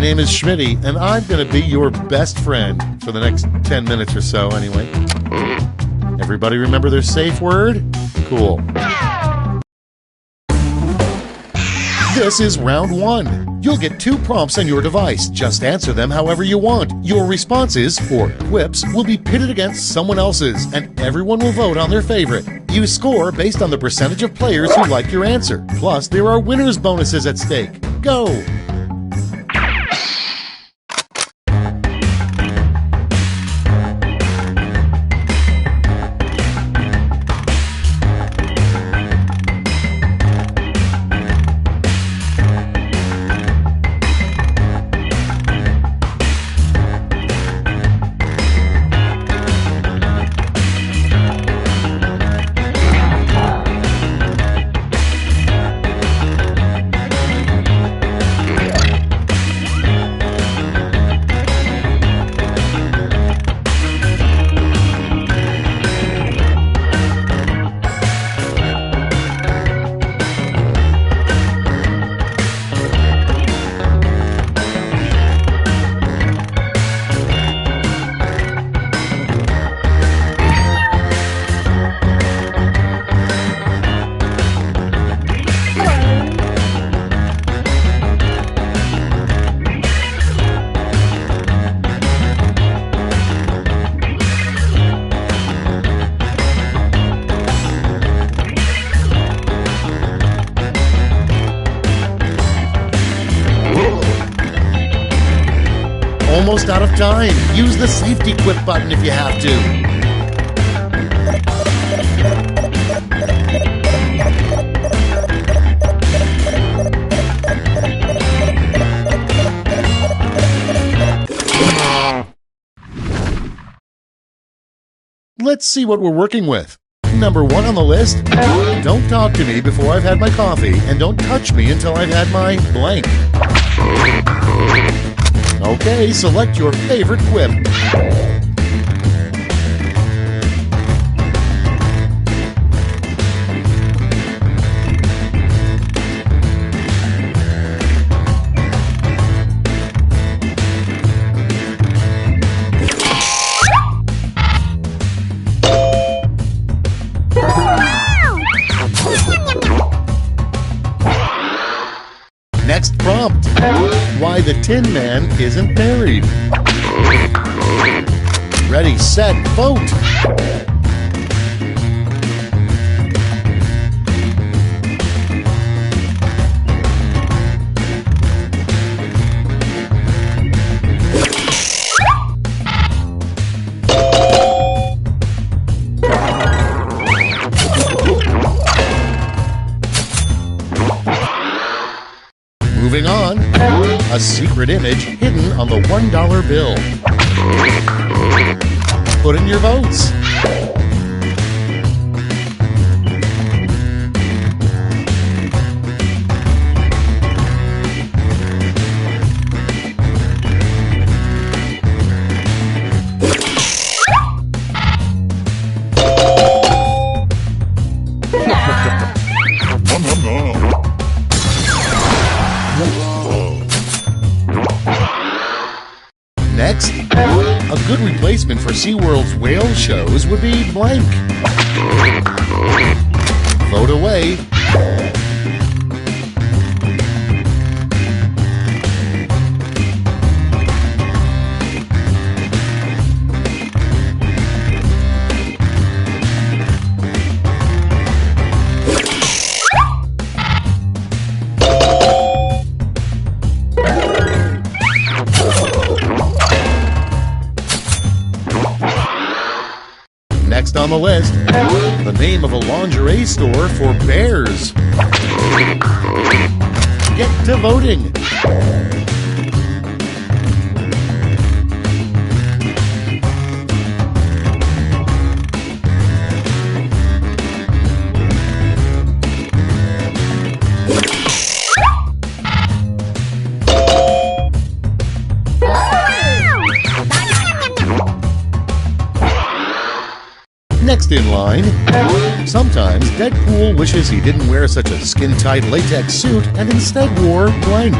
name is Schmitty, and I'm going to be your best friend for the next 10 minutes or so, anyway. Everybody remember their safe word? Cool. This is round 1. You'll get 2 prompts on your device. Just answer them however you want. Your responses, or quips, will be pitted against someone else's, and everyone will vote on their favorite. You score based on the percentage of players who like your answer. Plus, there are winners' bonuses at stake. Go! Almost out of time. Use the safety quit button if you have to. Let's see what we're working with. Number 1 on the list, don't talk to me before I've had my coffee, and don't touch me until I've had my blank. Okay, select your favorite quip. Next prompt. Why the Tin Man isn't married. Ready, set, vote! Moving on, a secret image hidden on the $1 bill. Put in your votes. Next, a good replacement for SeaWorld's whale shows would be blank. Vote away. Next on the list, the name of a lingerie store for bears. Get to voting. Next in line, sometimes Deadpool wishes he didn't wear such a skin-tight latex suit and instead wore blank.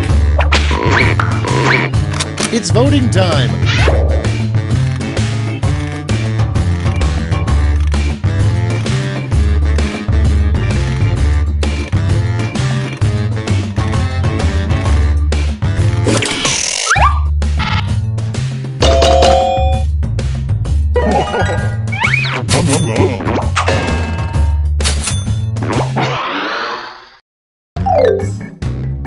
It's voting time.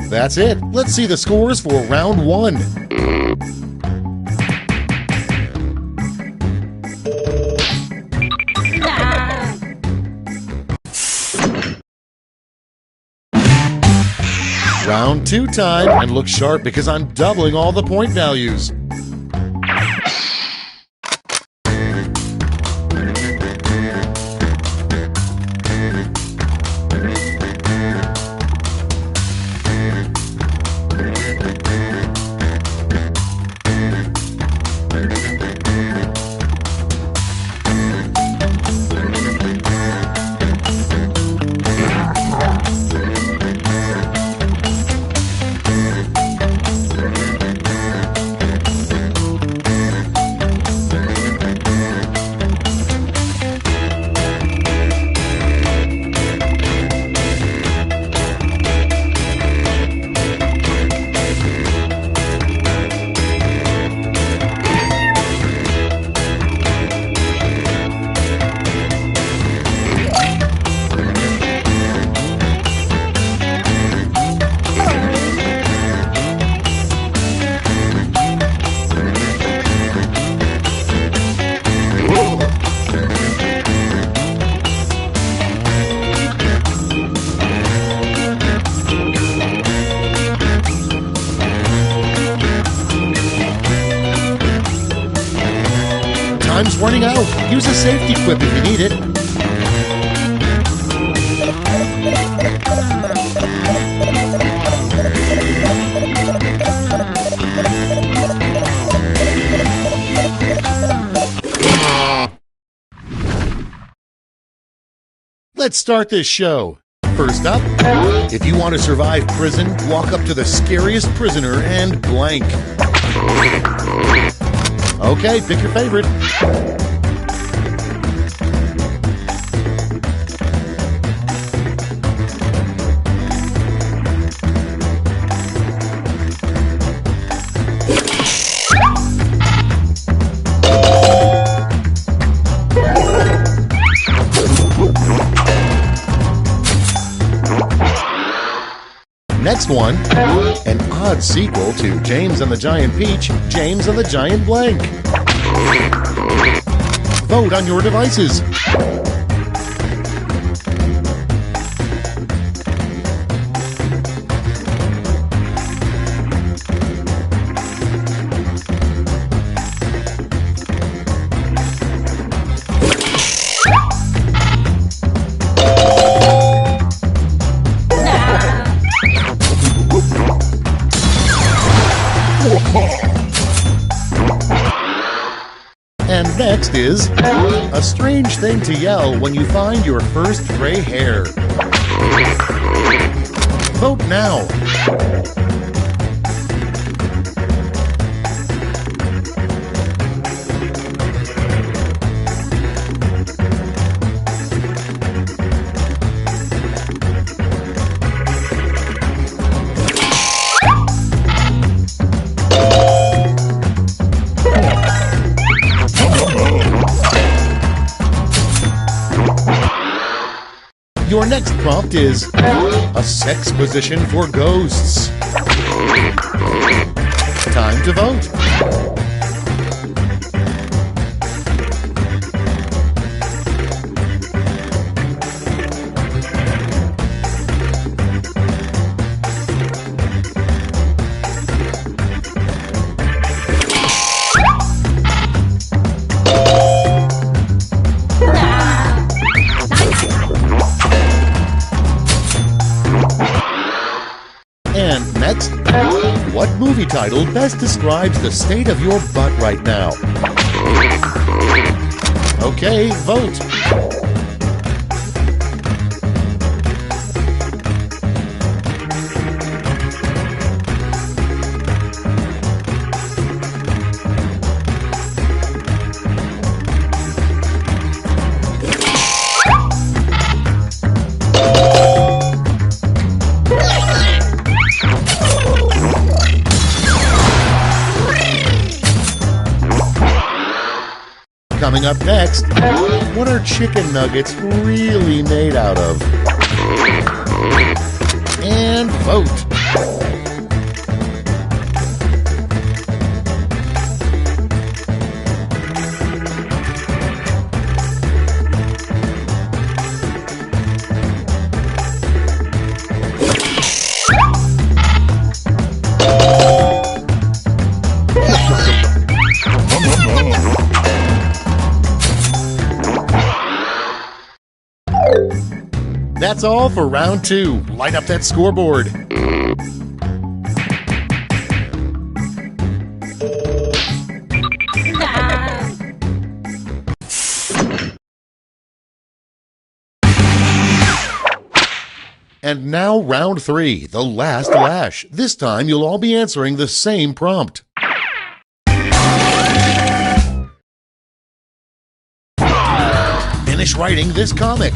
That's it. Let's see the scores for round one. Round two time, and look sharp because I'm doubling all the point values. Time's running out. Use a safety quip if you need it. Let's start this show. First up, if you want to survive prison, walk up to the scariest prisoner and blank. Okay, pick your favorite. Next one, an odd sequel to James and the Giant Peach, James and the Giant Blank. Vote on your devices. And next is a strange thing to yell when you find your first gray hair. Vote now. Your next prompt is a sex position for ghosts. Time to vote. And next, what movie title best describes the state of your butt right now? Okay, vote. Coming up next, what are chicken nuggets really made out of? And vote. That's all for round 2. Light up that scoreboard. And now round 3, the last lash. This time you'll all be answering the same prompt. Finish writing this comic.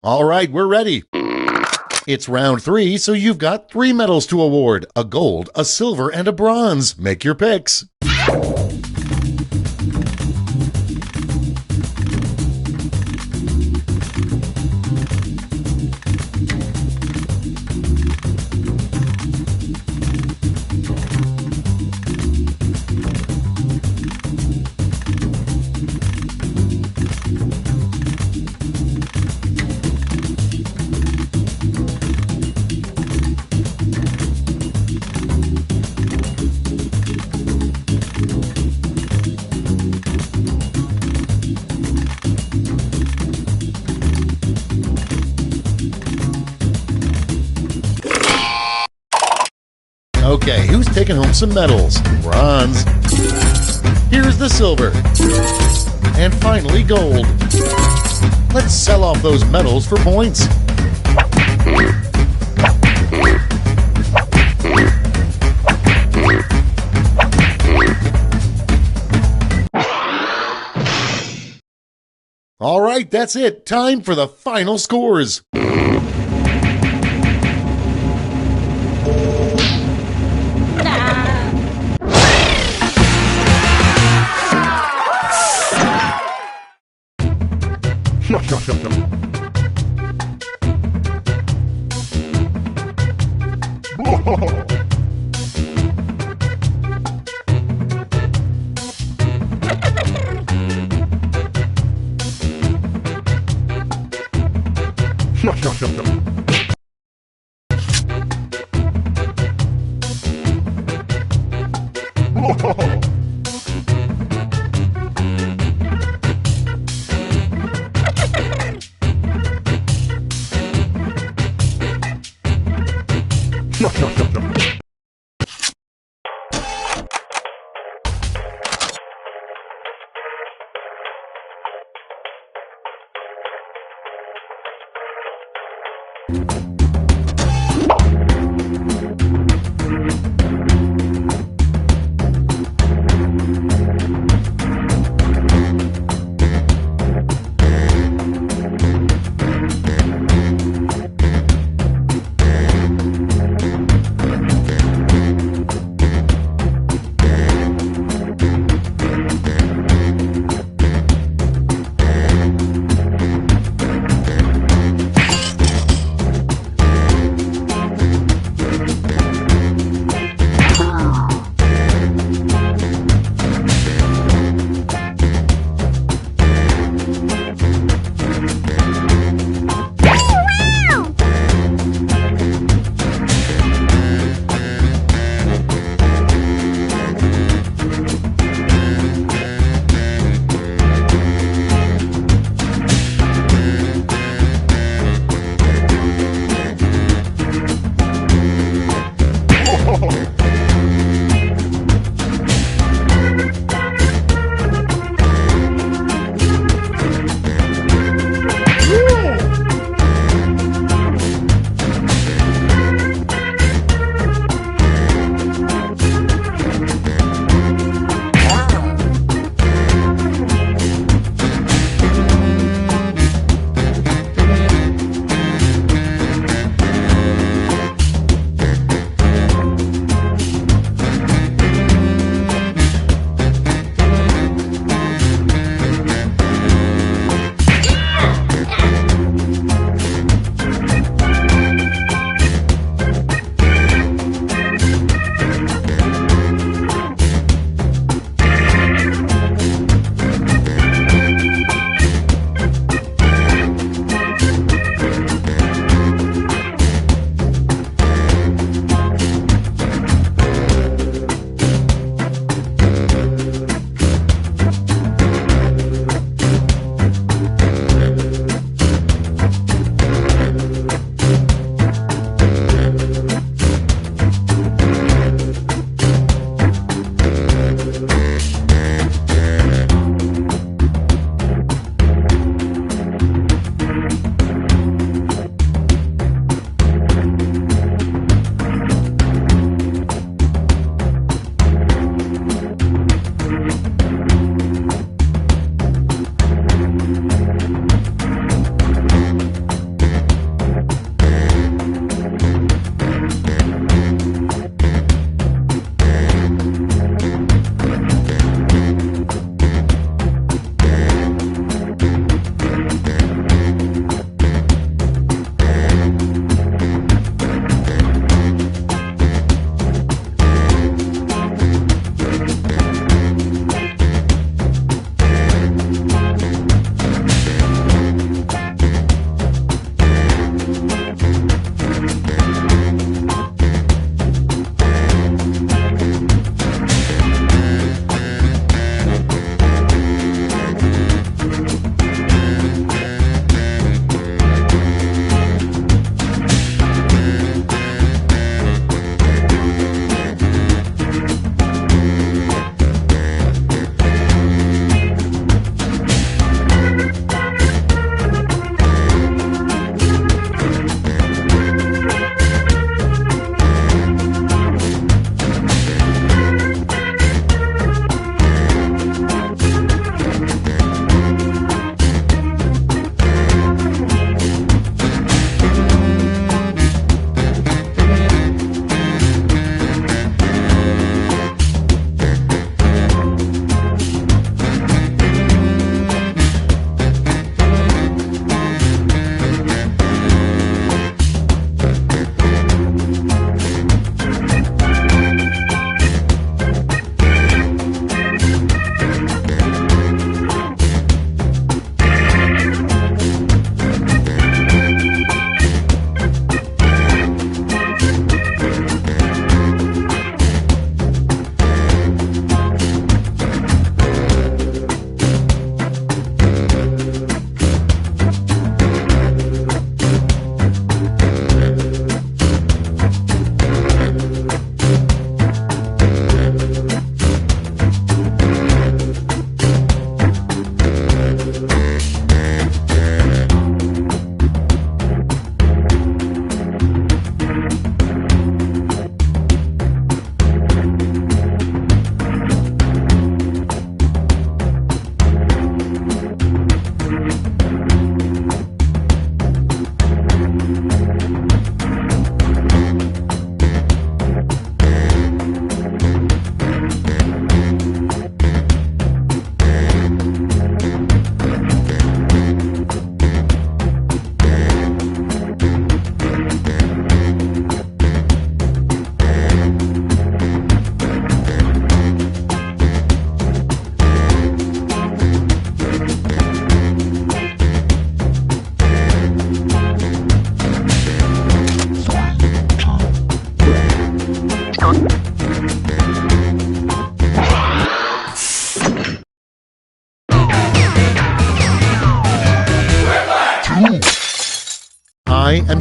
All right, we're ready. It's round 3, so you've got 3 medals to award: a gold, a silver, and a bronze. Make your picks. Okay, who's taking home some medals? Bronze. Here's the silver. And finally, gold. Let's sell off those medals for points. All right, that's it. Time for the final scores.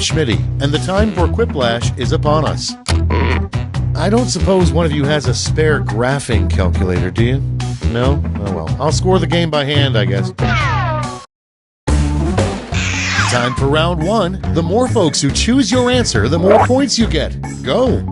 Schmitty, and the time for Quiplash is upon us. I don't suppose one of you has a spare graphing calculator, do you? No? Oh well. I'll score the game by hand, I guess. Time for round one. The more folks who choose your answer, the more points you get. Go!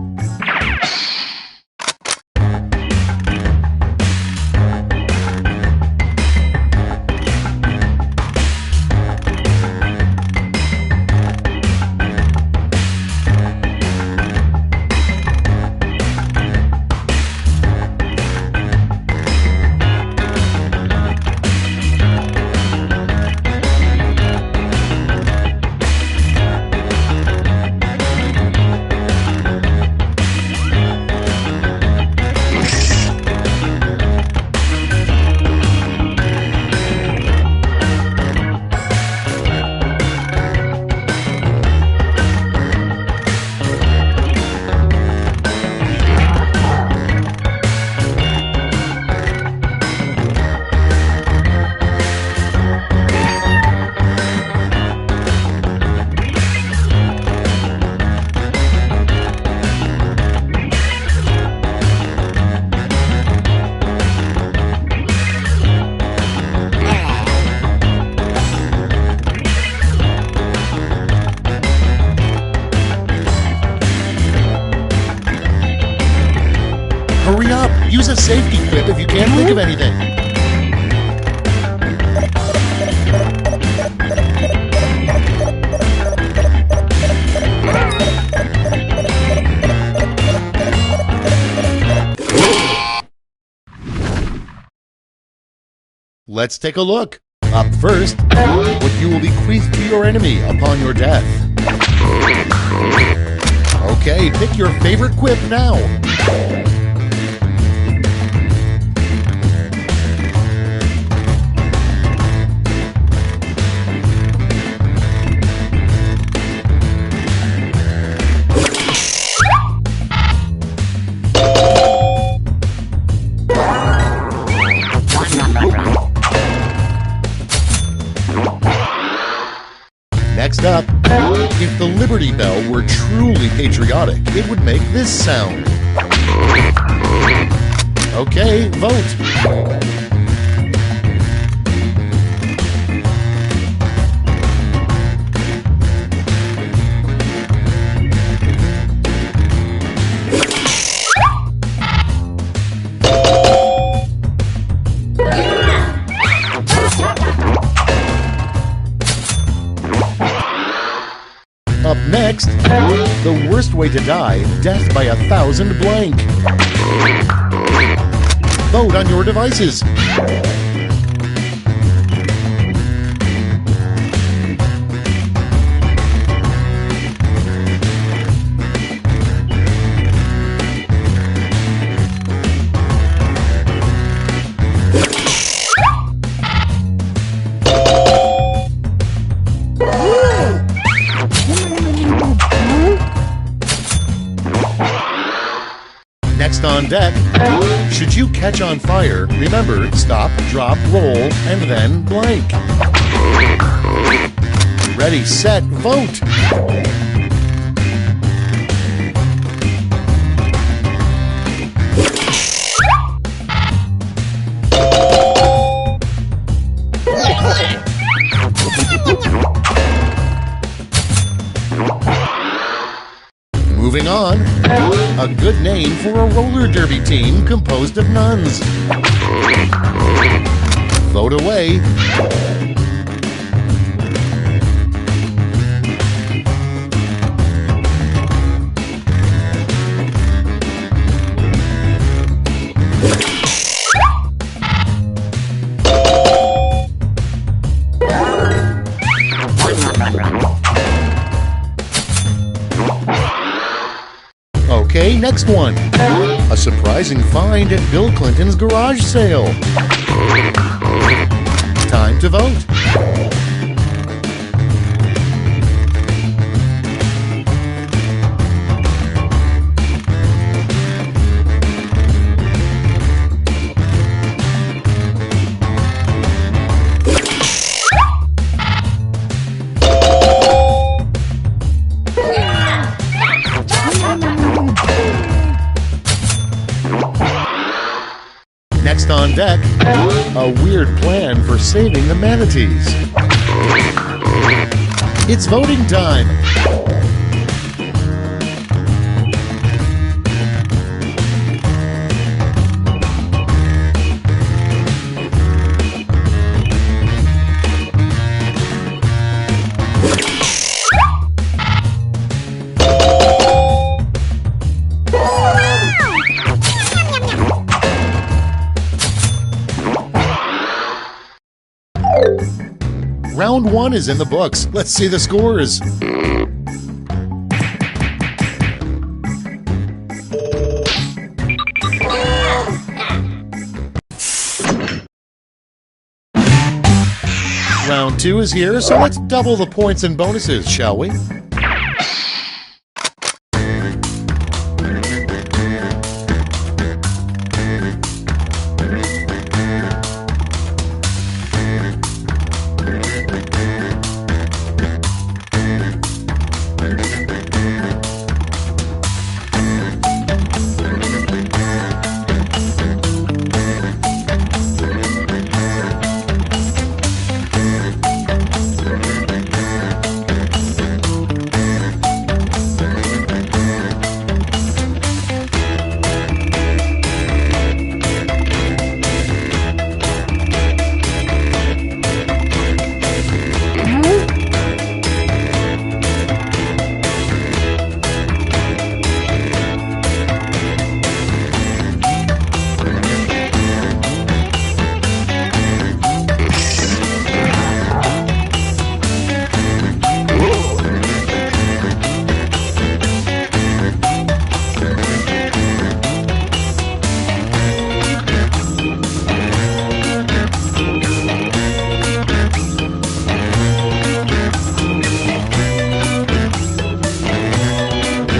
Hurry up! Use a safety quip if you can't think of anything. Let's take a look. Up first, what you will bequeath to your enemy upon your death. Okay, pick your favorite quip now. Next up, if the Liberty Bell were truly patriotic, it would make this sound. Okay, vote. Up next, the worst way to die, death by 1,000 blank. Vote on your devices. Next on deck, should you catch on fire, remember, stop, drop, roll, and then blank. Ready, set, vote! Moving on, a good name for a roller derby team composed of nuns. Vote away. Okay, next one. A surprising find at Bill Clinton's garage sale. Time to vote. on deck, a weird plan for saving the manatees. It's voting time. Round 1 is in the books. Let's see the scores. Round 2 is here, so let's double the points and bonuses, shall we?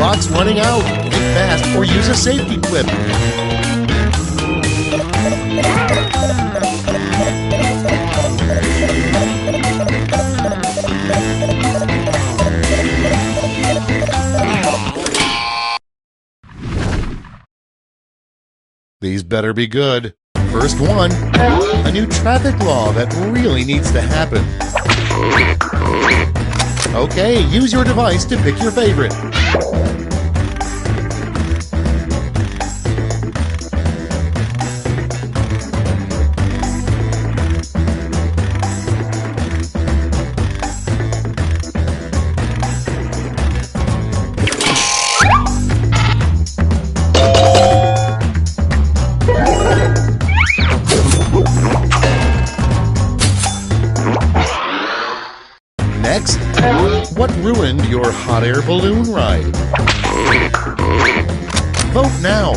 Clock's running out. Think fast or use a safety clip. These better be good. First one, a new traffic law that really needs to happen. Okay, use your device to pick your favorite. Next, what ruined your hot air balloon ride? Vote now.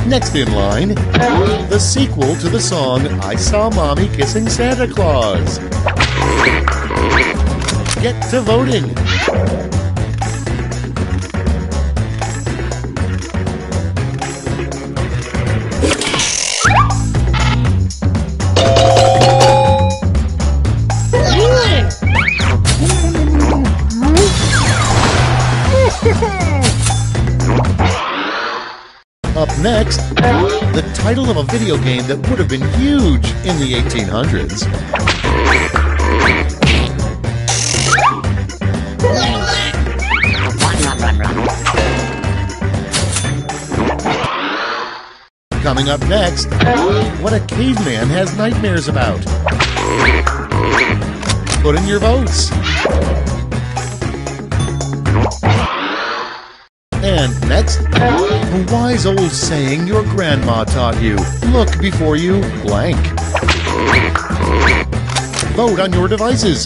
Next in line, the sequel to the song I Saw Mommy Kissing Santa Claus. Get to voting. Up next, the title of a video game that would have been huge in the 1800s. Coming up next, what a caveman has nightmares about. Put in your votes. And next, a wise old saying your grandma taught you. Look before you blank. Vote on your devices.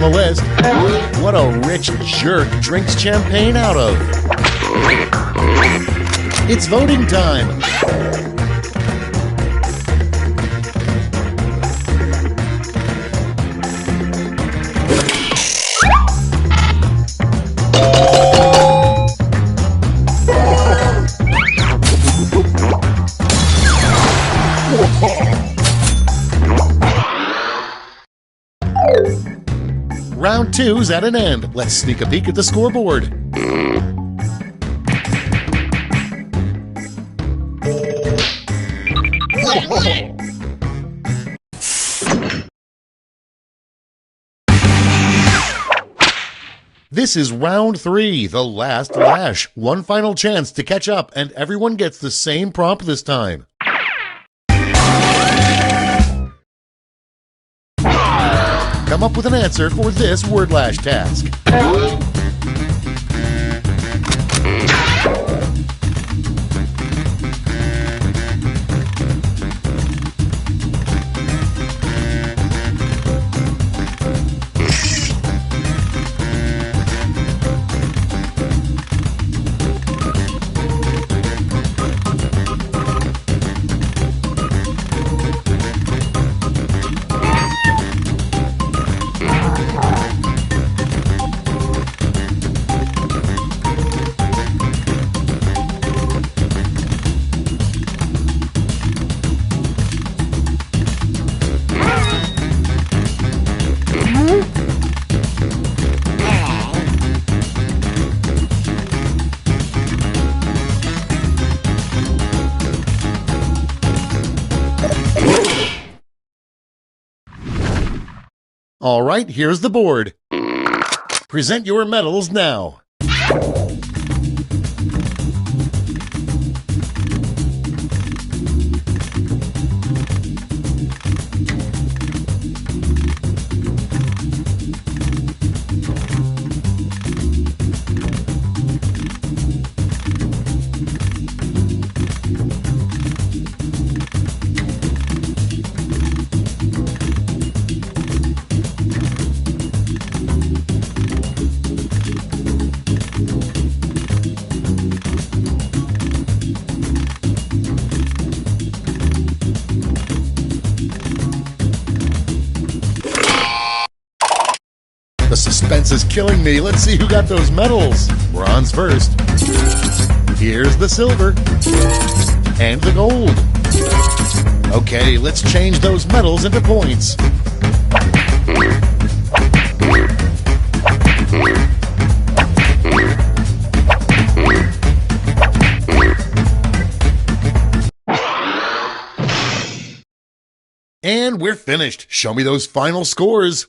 on the list. What a rich jerk drinks champagne out of. It's voting time. Round 2's at an end. Let's sneak a peek at the scoreboard. This is round 3, the last lash. One final chance to catch up, and everyone gets the same prompt this time. Come up with an answer for this word lash task. All right, here's the board. Present your medals now. The suspense is killing me. Let's see who got those medals. Bronze first. Here's the silver. And the gold. Okay, let's change those medals into points. And we're finished. Show me those final scores.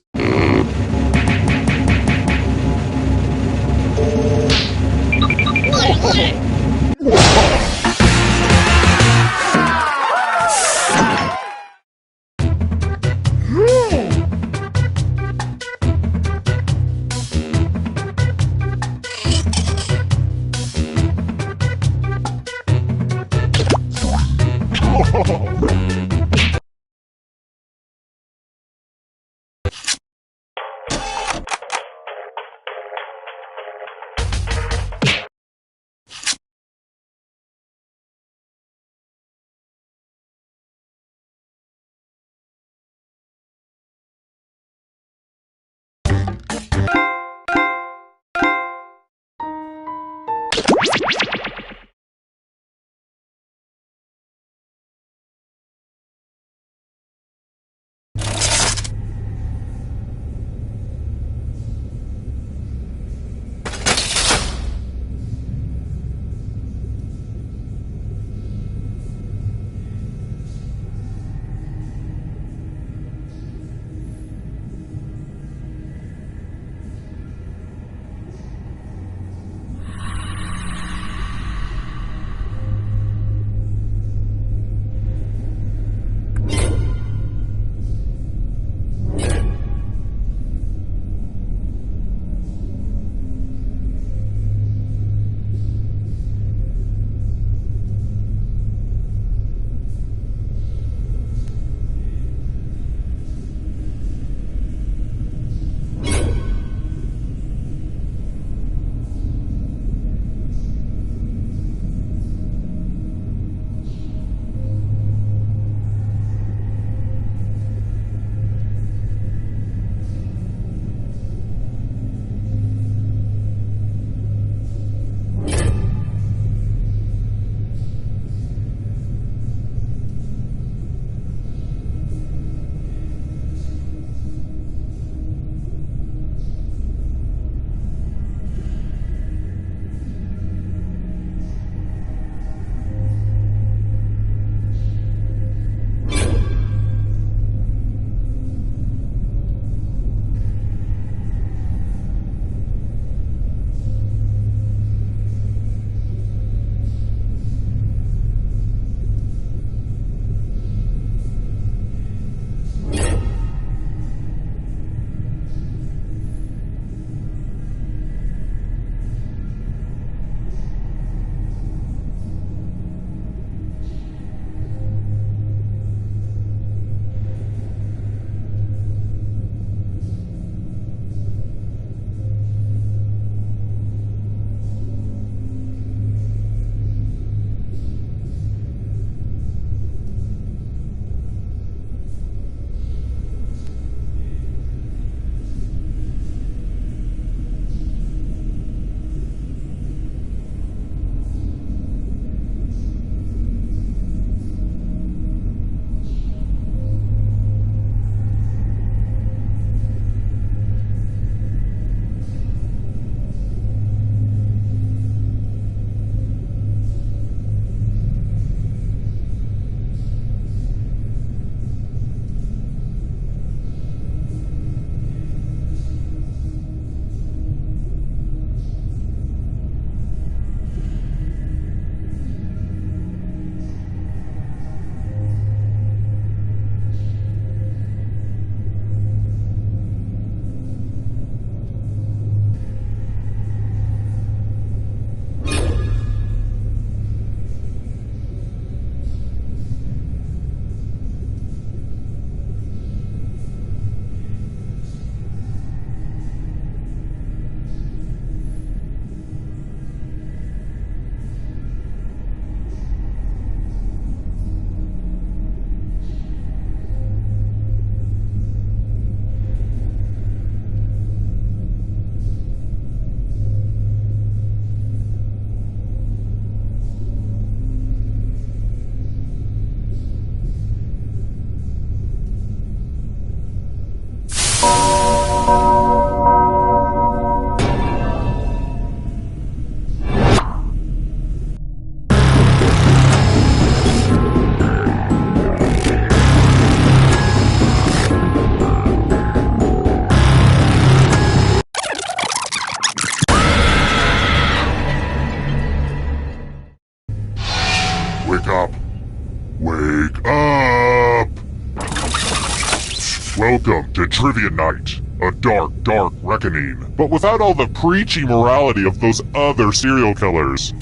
Welcome to Trivia Night, a dark, dark reckoning, but without all the preachy morality of those other serial killers.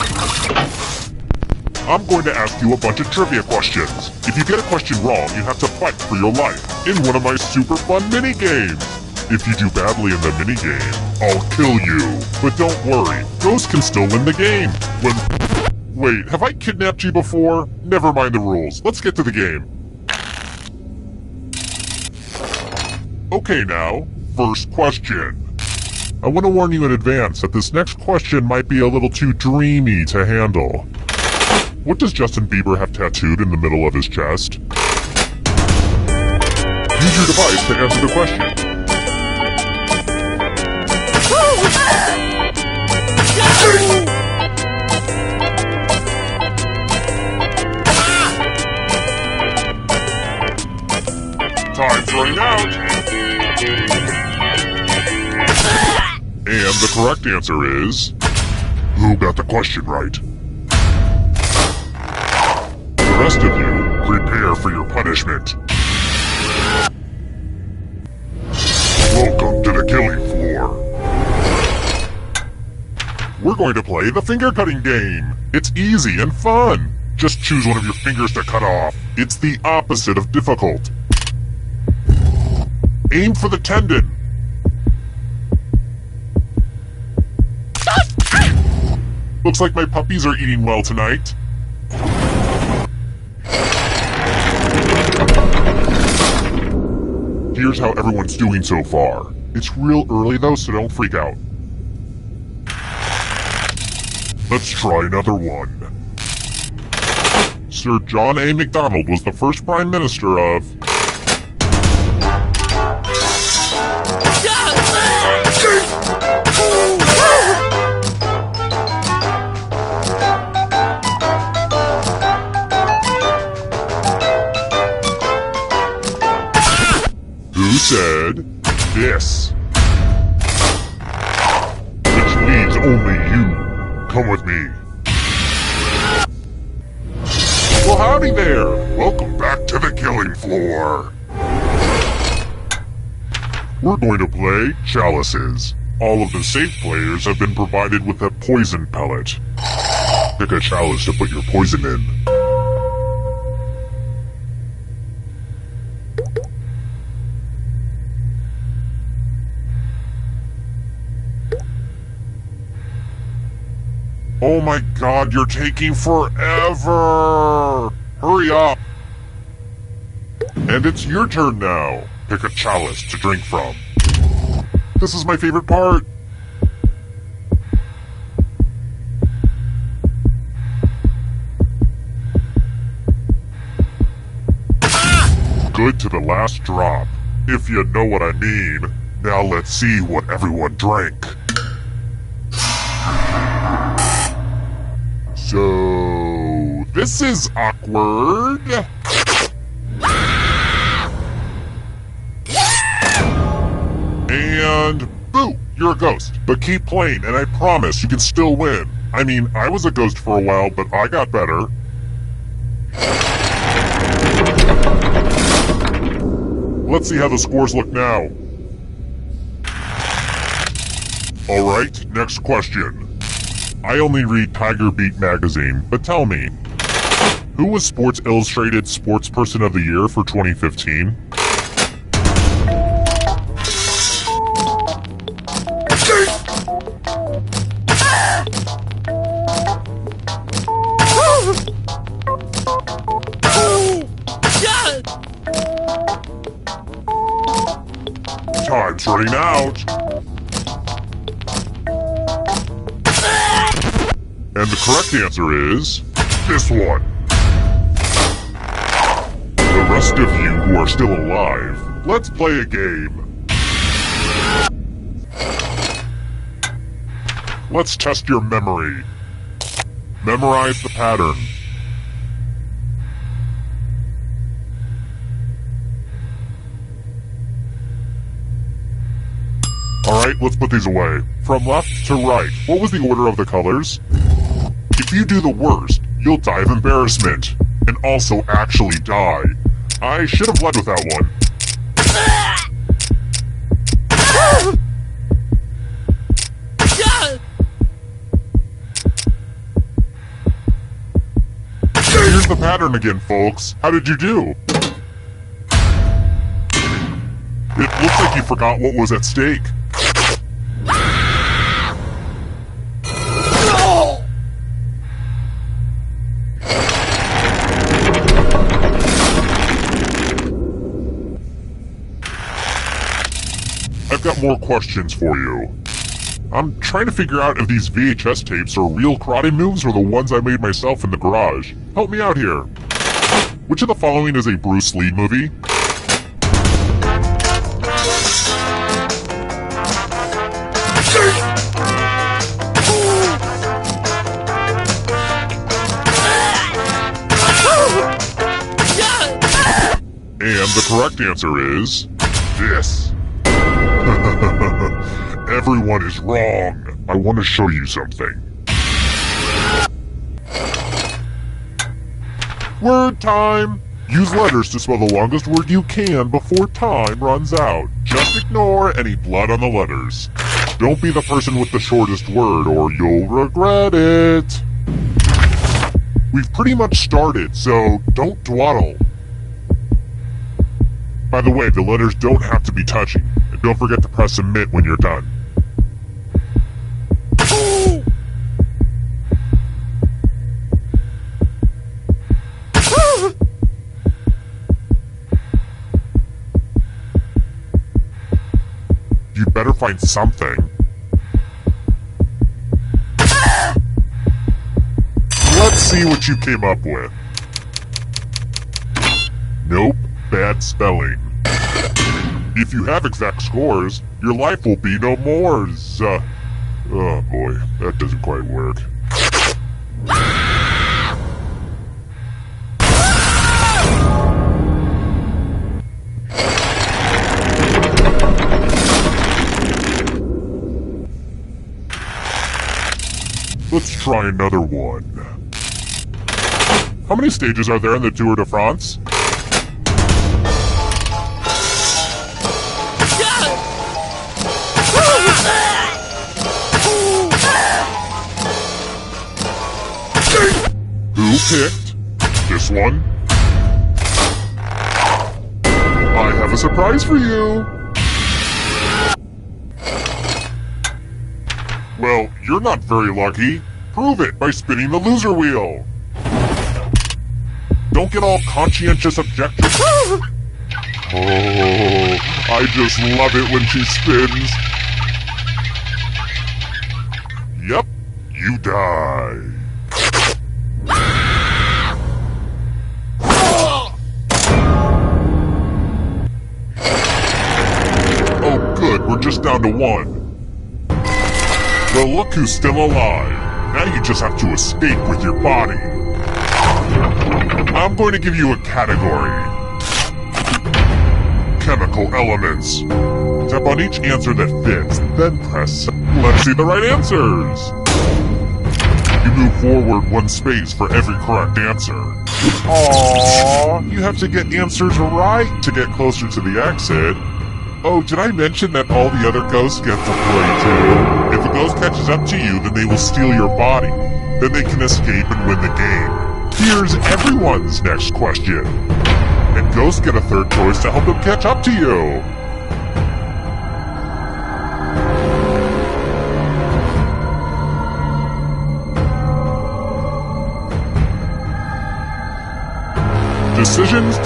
I'm going to ask you a bunch of trivia questions. If you get a question wrong, you have to fight for your life in one of my super fun mini-games. If you do badly in the mini-game, I'll kill you. But don't worry, Ghost can still win the game. Wait, have I kidnapped you before? Never mind the rules. Let's get to the game. Okay now, first question. I want to warn you in advance that this next question might be a little too dreamy to handle. What does Justin Bieber have tattooed in the middle of his chest? Use your device to answer the question. Time's running out! And the correct answer is... Who got the question right? The rest of you, prepare for your punishment. Welcome to the killing floor. We're going to play the finger cutting game. It's easy and fun. Just choose one of your fingers to cut off. It's the opposite of difficult. Aim for the tendon. Looks like my puppies are eating well tonight. Here's how everyone's doing so far. It's real early though, so don't freak out. Let's try another one. Sir John A. MacDonald was the first Prime Minister of... Who said this? Which means only you. Come with me. Well, howdy there. Welcome back to the killing floor. We're going to play Chalices. All of the safe players have been provided with a poison pellet. Pick a chalice to put your poison in. Oh my god, you're taking forever! Hurry up! And it's your turn now. Pick a chalice to drink from. This is my favorite part. Good to the last drop, if you know what I mean. Now let's see what everyone drank. So, this is awkward. And, boo, you're a ghost. But keep playing, and I promise you can still win. I mean, I was a ghost for a while, but I got better. Let's see how the scores look now. Alright, next question. I only read Tiger Beat magazine, but tell me, who was Sports Illustrated Sportsperson of the Year for 2015? Time's running out! And the correct answer is... this one. The rest of you who are still alive, let's play a game. Let's test your memory. Memorize the pattern. Alright, let's put these away. From left to right, what was the order of the colors? If you do the worst, you'll die of embarrassment. And also actually die. I should have led with that one. the pattern again, folks. How did you do? It looks like you forgot what was at stake. I've got more questions for you. I'm trying to figure out if these VHS tapes are real karate moves or the ones I made myself in the garage. Help me out here. Which of the following is a Bruce Lee movie? And the correct answer is this. Everyone is wrong. I want to show you something. Word time! Use letters to spell the longest word you can before time runs out. Just ignore any blood on the letters. Don't be the person with the shortest word or you'll regret it. We've pretty much started, so don't dawdle. By the way, the letters don't have to be touching. And don't forget to press submit when you're done. You'd better find something. Let's see what you came up with. Nope, bad spelling. If you have exact scores, your life will be no more. Oh boy, that doesn't quite work. Let's try another one. How many stages are there in the Tour de France? Who picked this one? I have a surprise for you! Well, you're not very lucky. Prove it by spinning the loser wheel. Don't get all conscientious objections. Oh, I just love it when she spins. Yep, you die. Oh good, we're just down to one. Well, look who's still alive. Now you just have to escape with your body. I'm going to give you a category. Chemical elements. Tap on each answer that fits, then press. Let's see the right answers. You move forward one space for every correct answer. Aww, you have to get answers right to get closer to the exit. Oh, did I mention that all the other ghosts get to play too? If a ghost catches up to you, then they will steal your body. Then they can escape and win the game. Here's everyone's next question. And ghosts get a third choice to help them catch up to you. Decisions.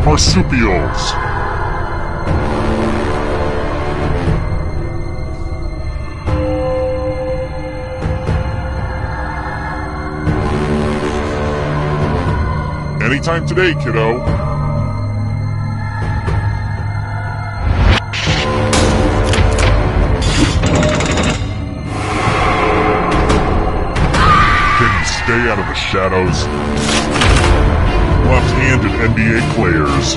Marsupials. Anytime today, kiddo. Can you stay out of the shadows? Left-handed NBA players.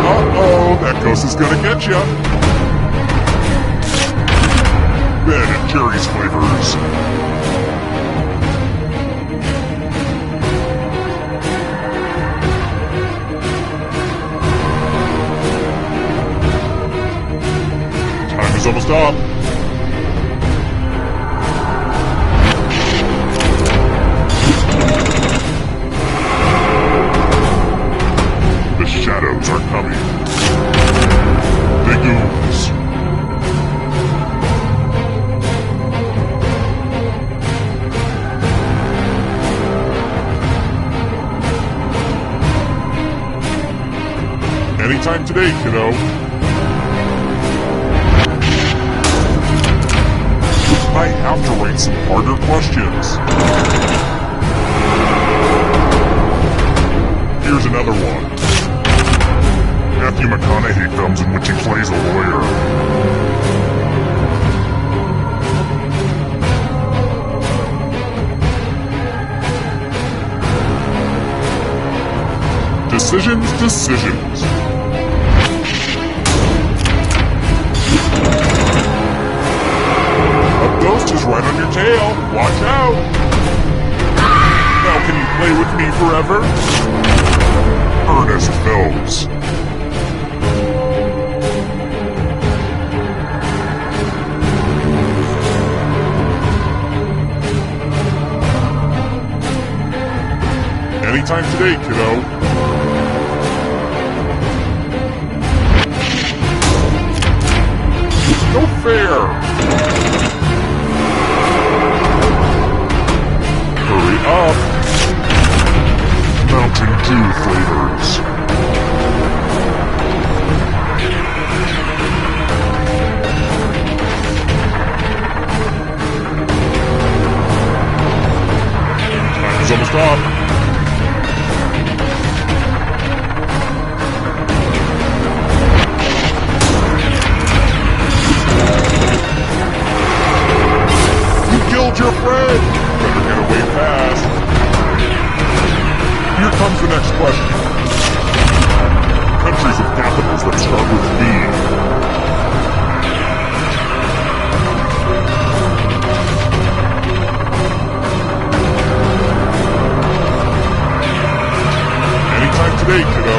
Uh-oh, that Mentos is gonna get ya. Ben and Jerry's flavors. Time is almost up. The shadows are coming. Big ooze. Anytime today, kiddo. I have to write some harder questions. Here's another one. Matthew McConaughey films in which he plays a lawyer. Decisions. A ghost is right on your tail. Watch out. Now can you play with me forever? Ernest Films. Anytime today, kiddo. No fair! Hurry up! Mountain Dew flavors. Time is almost up. Killed your friend! Better get away fast. Here comes the next question. Countries with capitals that start with B. Anytime today, kiddo.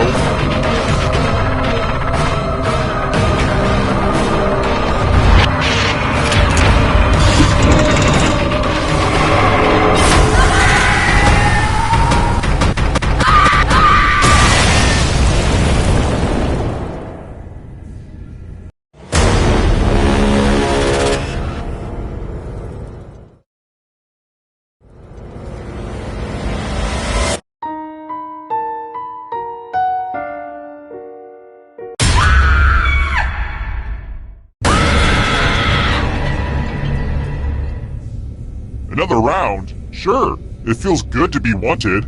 Another round? Sure, it feels good to be wanted.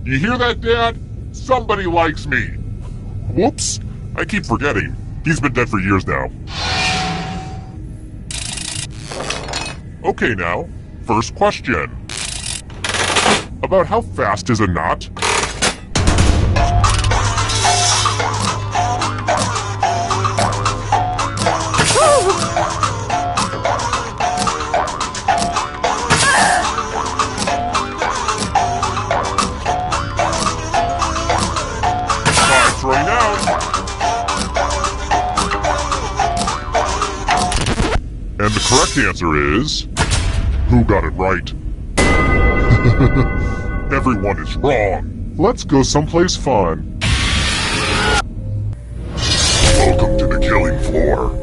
You hear that, Dad? Somebody likes me. Whoops, I keep forgetting. He's been dead for years now. Okay now, first question. About how fast is a knot? Right now. And the correct answer is... Who got it right? Everyone is wrong. Let's go someplace fun. Welcome to the killing floor.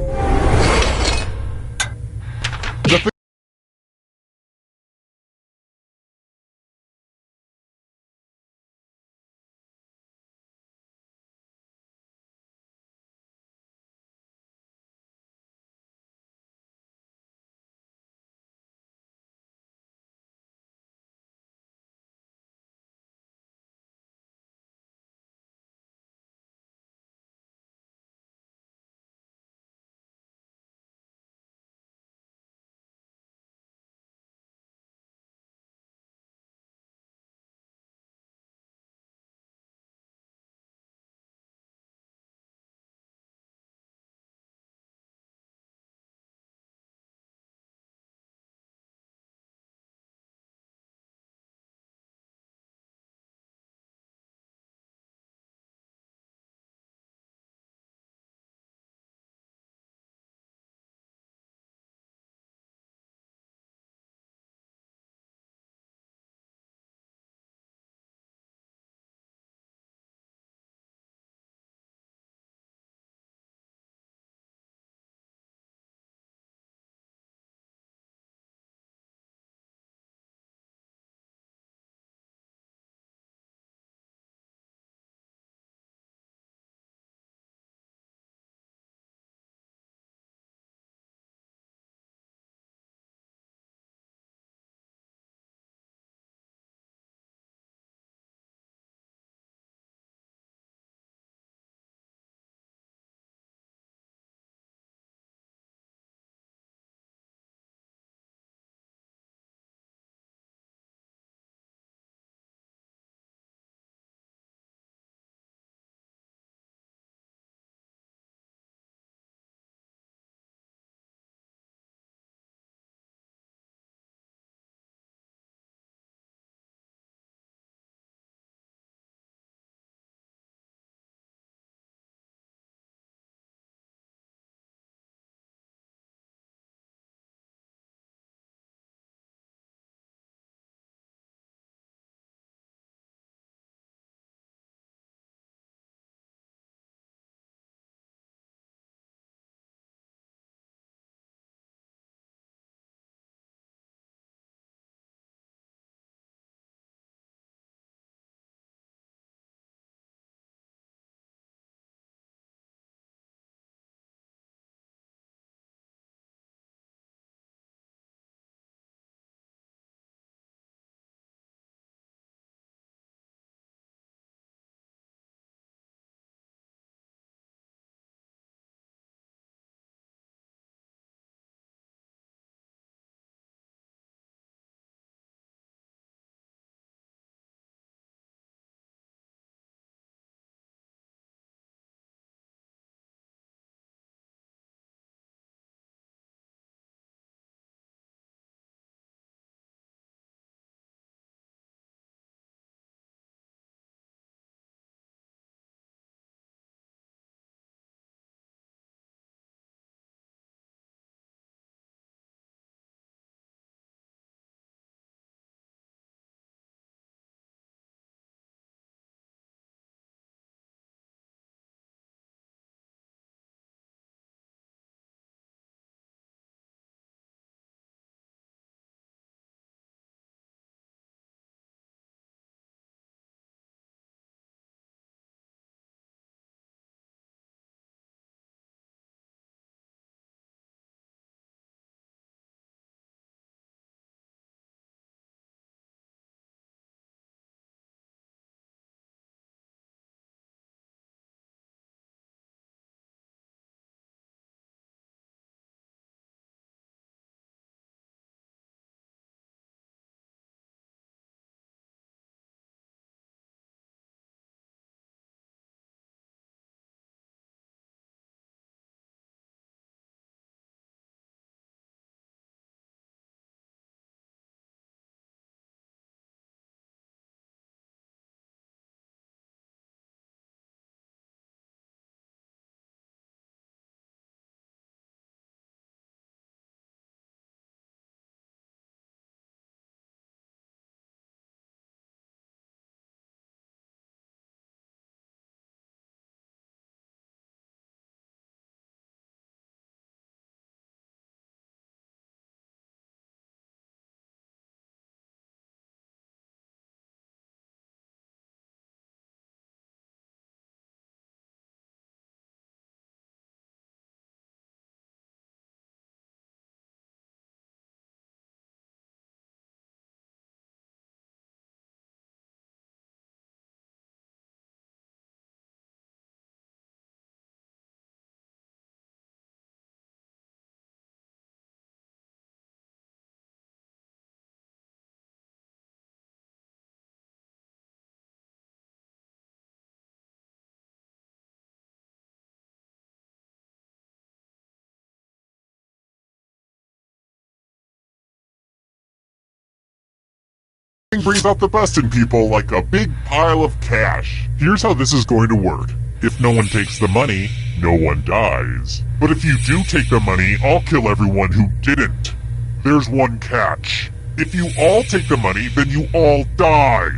brings out the best in people like a big pile of cash. Here's how this is going to work. If no one takes the money, no one dies. But if you do take the money, I'll kill everyone who didn't. There's one catch. If you all take the money, then you all die.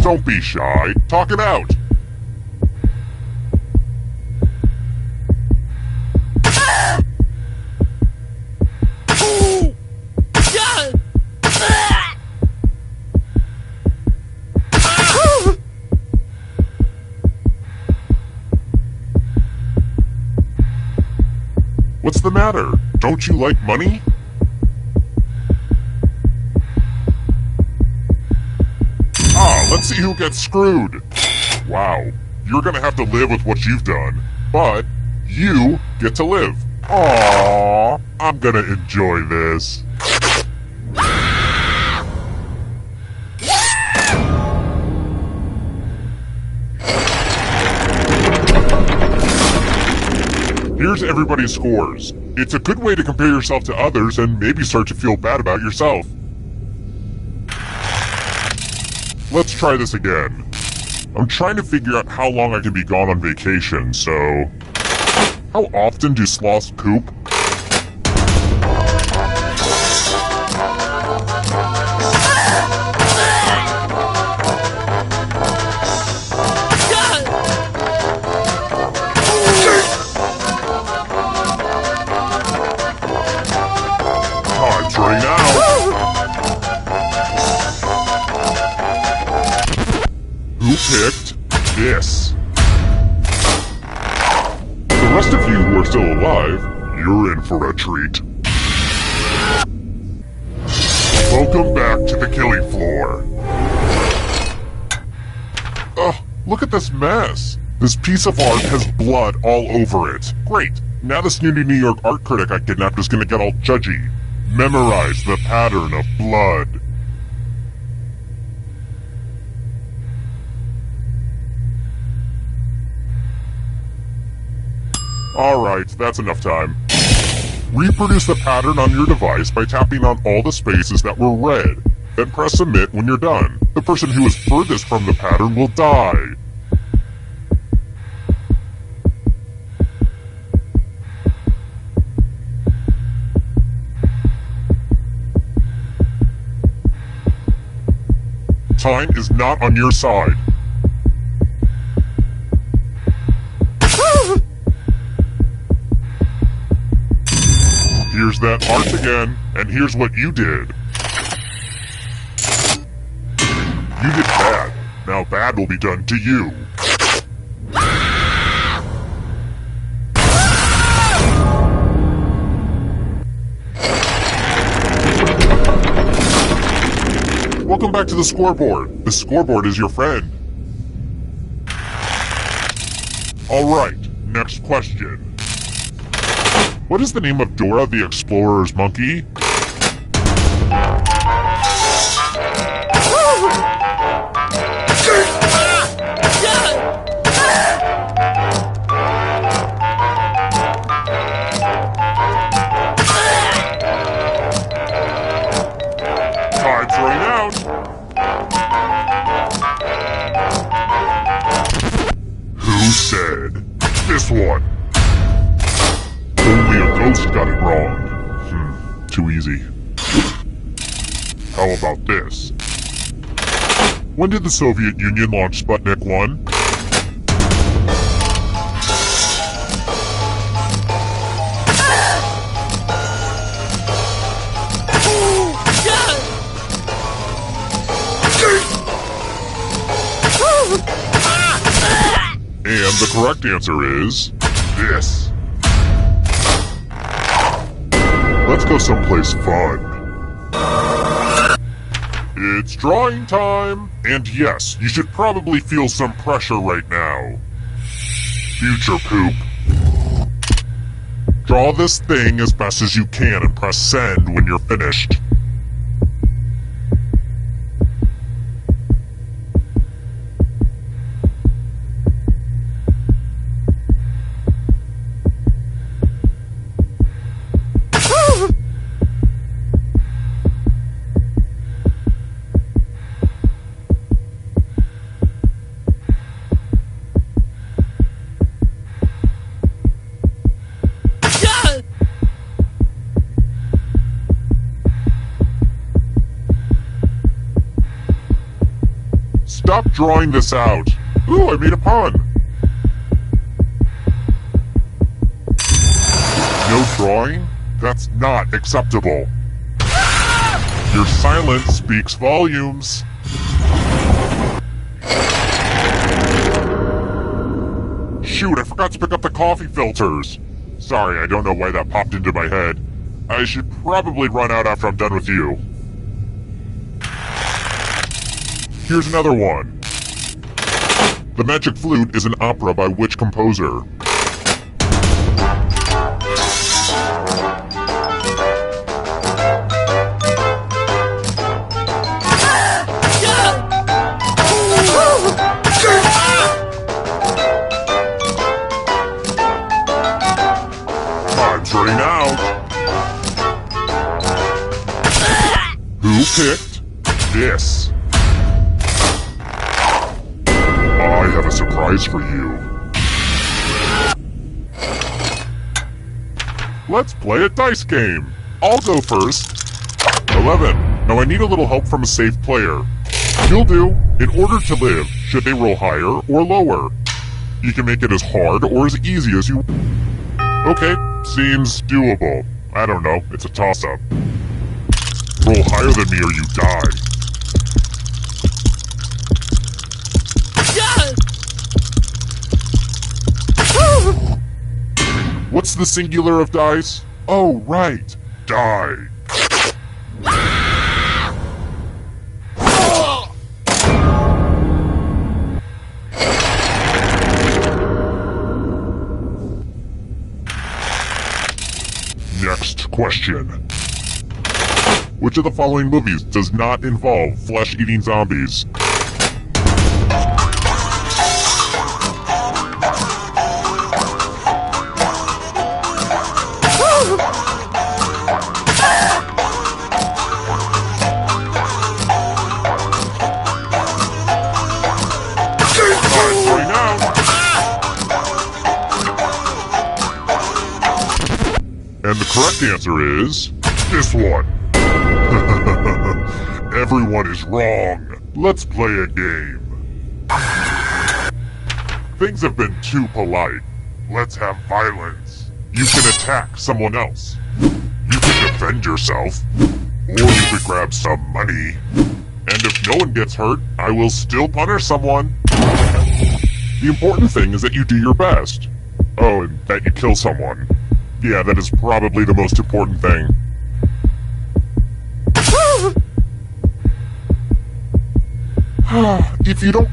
Don't be shy. Talk it out. What's the matter? Don't you like money? Let's see who gets screwed. Wow, you're gonna have to live with what you've done, but you get to live. Aww, I'm gonna enjoy this. Here's everybody's scores. It's a good way to compare yourself to others and maybe start to feel bad about yourself. Let's try this again. I'm trying to figure out how long I can be gone on vacation, so... How often do sloths poop? Time's running out! Who picked this? The rest of you who are still alive, you're in for a treat. Welcome back to the killing floor. Ugh, look at this mess. This piece of art has blood all over it. Great. Now the snooty New York art critic I kidnapped is gonna get all judgy. Memorize the pattern of blood. Alright, that's enough time. Reproduce the pattern on your device by tapping on all the spaces that were red. Then press submit when you're done. The person who is furthest from the pattern will die. Time is not on your side. Here's that art again, and here's what you did. You did bad. Now bad will be done to you. Welcome back to the scoreboard. The scoreboard is your friend. Alright, next question. What is the name of Dora the Explorer's monkey? Time's running out. Who said this one? Only a ghost got it wrong. Too easy. How about this? When did the Soviet Union launch Sputnik 1? And the correct answer is this. Let's go someplace fun. It's drawing time! And yes, you should probably feel some pressure right now. Future poop. Draw this thing as best as you can and press send when you're finished. drawing this out. Ooh, I made a pun. No drawing? That's not acceptable. Your silence speaks volumes. Shoot, I forgot to pick up the coffee filters. Sorry, I don't know why that popped into my head. I should probably run out after I'm done with you. Here's another one. The Magic Flute is an opera by which composer? Time's running out. Who picked this? I have a surprise for you. Let's play a dice game. I'll go first. 11. Now I need a little help from a safe player. You'll do. In order to live, should they roll higher or lower? You can make it as hard or as easy as you... Okay, seems doable. I don't know, it's a toss-up. Roll higher than me or you die. What's the singular of dice? Oh, right. Die. Next question. Which of the following movies does not involve flesh-eating zombies? And the correct answer is this one. Everyone is wrong. Let's play a game. Things have been too polite. Let's have violence. You can attack someone else. You can defend yourself. Or you could grab some money. And if no one gets hurt, I will still punish someone. The important thing is that you do your best. Oh, and that you kill someone. Yeah, that is probably the most important thing. If you don't...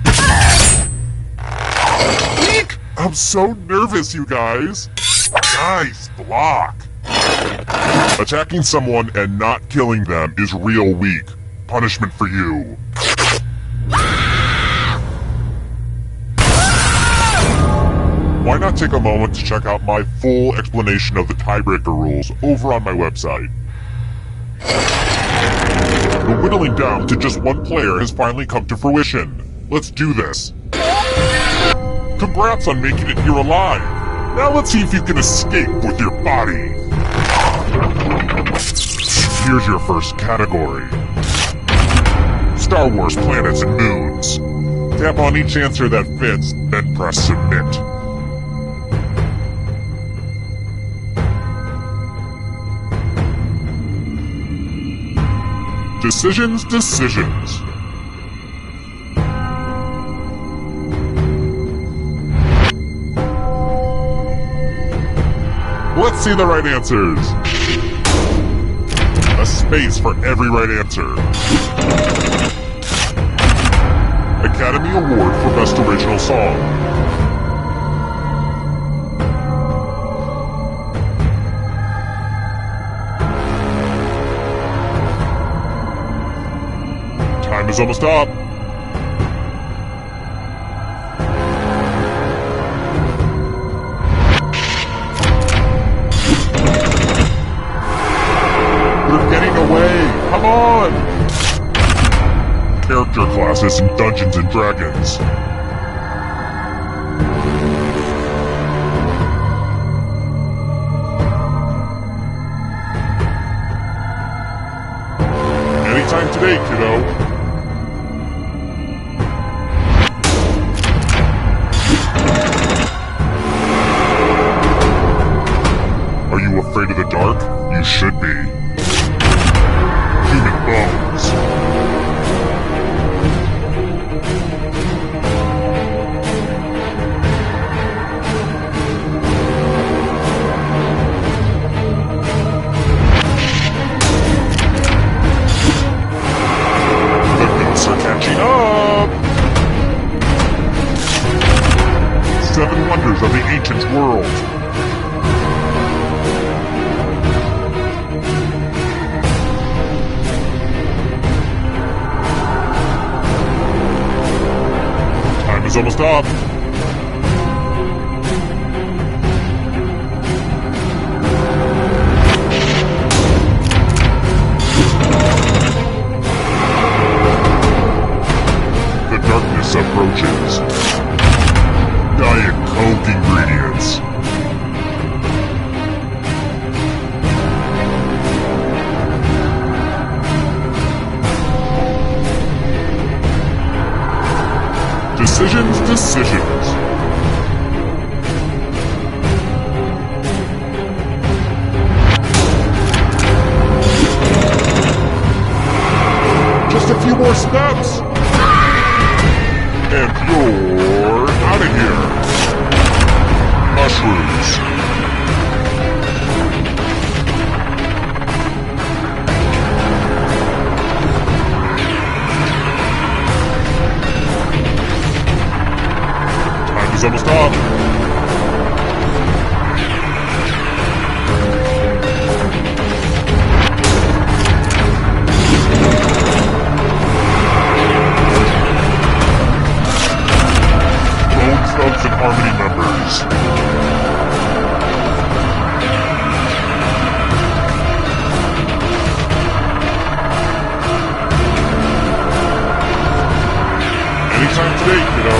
Eek! I'm so nervous, you guys. Nice block. Attacking someone and not killing them is real weak. Punishment for you. Why not take a moment to check out my full explanation of the tiebreaker rules over on my website. The whittling down to just one player has finally come to fruition. Let's do this. Congrats on making it here alive. Now let's see if you can escape with your body. Here's your first category. Star Wars planets and moons. Tap on each answer that fits, then press submit. Decisions. Let's see the right answers. A space for every right answer. Academy Award for Best Original Song. Time is almost up. They're getting away. Come on. Character classes in Dungeons and Dragons. Anytime today, kiddo. afraid of the dark? You should be. Human bones. The ghosts are catching up! 7 wonders of the ancient world. Time is almost up. The darkness approaches. Diet Coke ingredients. Decisions. Just a few more steps. And you're out of here. Mushrooms. Time is almost up. Bone Thugs and Harmony members. Anytime today, kiddo.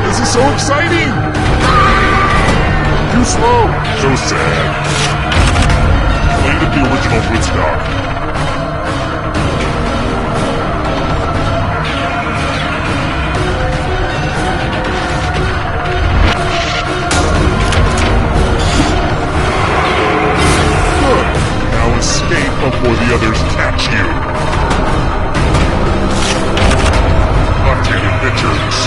This is so exciting! Too slow! So sad. Played at the original Woodstock. Good. Now escape before the others catch you. Left-handed pitchers.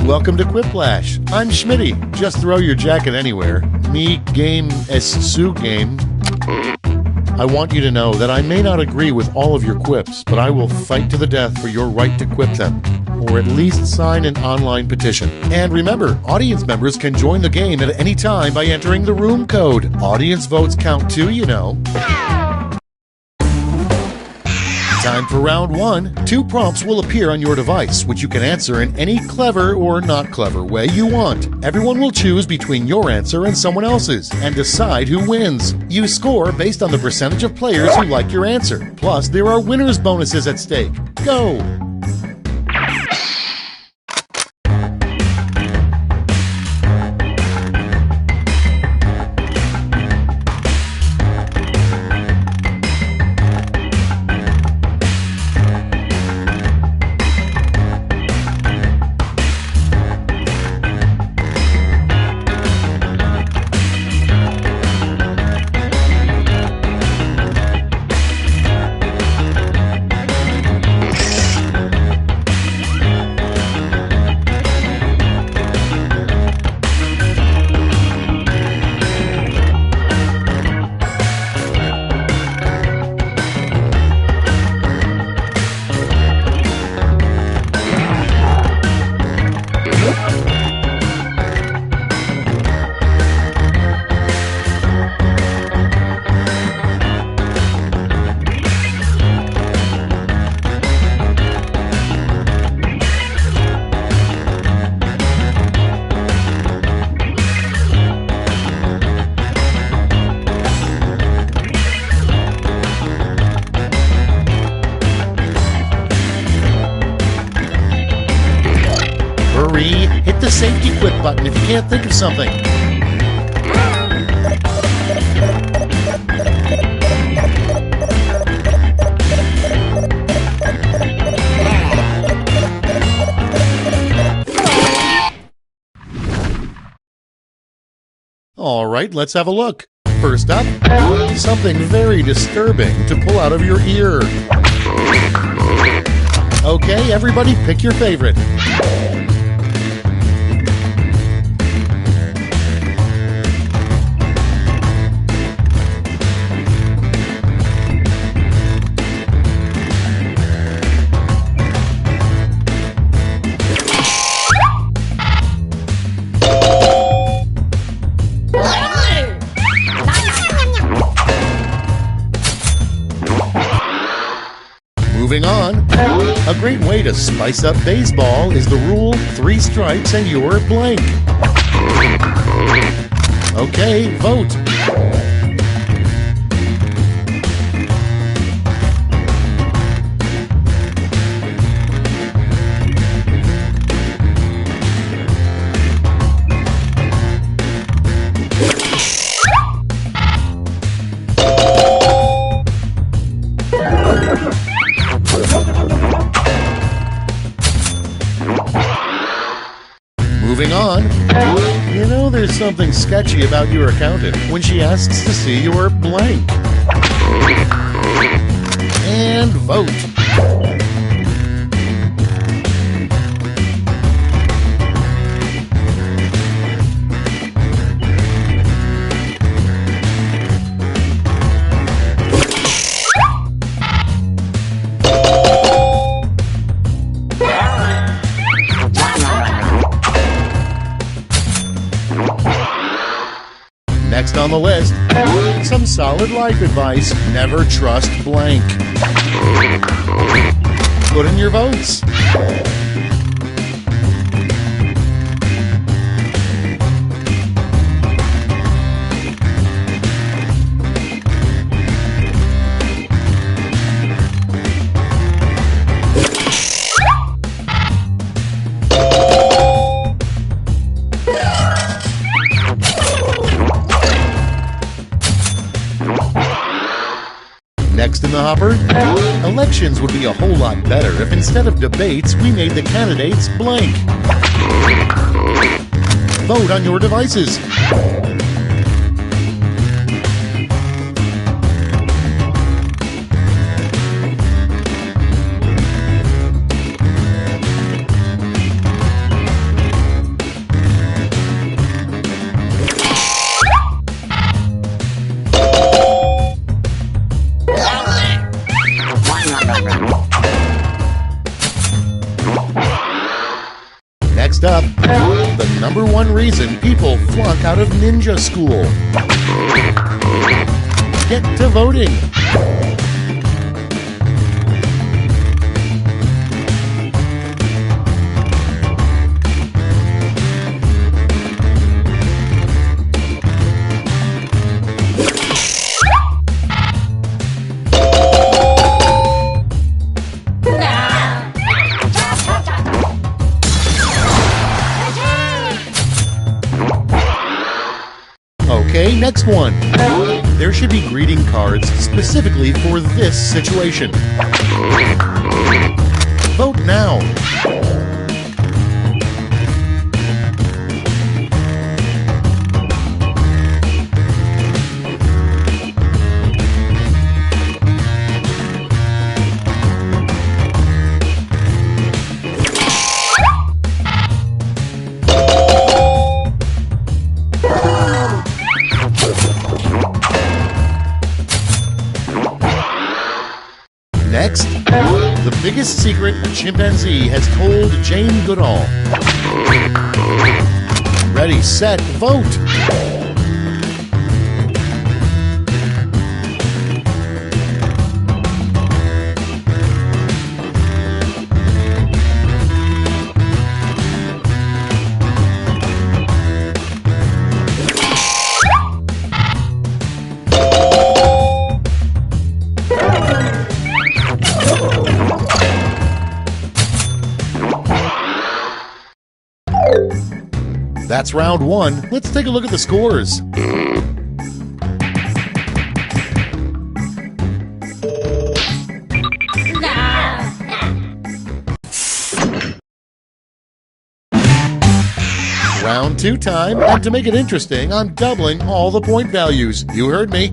Welcome to Quiplash. I'm Schmitty. Just throw your jacket anywhere. Me game es su game. I want you to know that I may not agree with all of your quips, but I will fight to the death for your right to quip them, or at least sign an online petition. And remember, audience members can join the game at any time by entering the room code. Audience votes count too, you know. Time for round one. 2 prompts will appear on your device, which you can answer in any clever or not clever way you want. Everyone will choose between your answer and someone else's, and decide who wins. You score based on the percentage of players who like your answer. Plus, there are winners' bonuses at stake. Go! safety quit button if you can't think of something. All right, let's have a look. First up, something very disturbing to pull out of your ear. Okay, everybody pick your favorite. Moving on, a great way to spice up baseball is the rule 3 strikes and you're blank. Okay, vote. Moving on, you know there's something sketchy about your accountant when she asks to see your blank. And vote. Next on the list, some solid life advice. Never trust blank. Put in your votes. Next in the hopper, elections would be a whole lot better if instead of debates, we made the candidates blank. Vote on your devices. Next up, the #1 reason people flunk out of ninja school. Get to voting. Okay, next one. There should be greeting cards specifically for this situation. Vote now. Next, the biggest secret a chimpanzee has told Jane Goodall. Ready, set, vote! That's round one. Let's take a look at the scores. Round two time, and to make it interesting, I'm doubling all the point values. You heard me.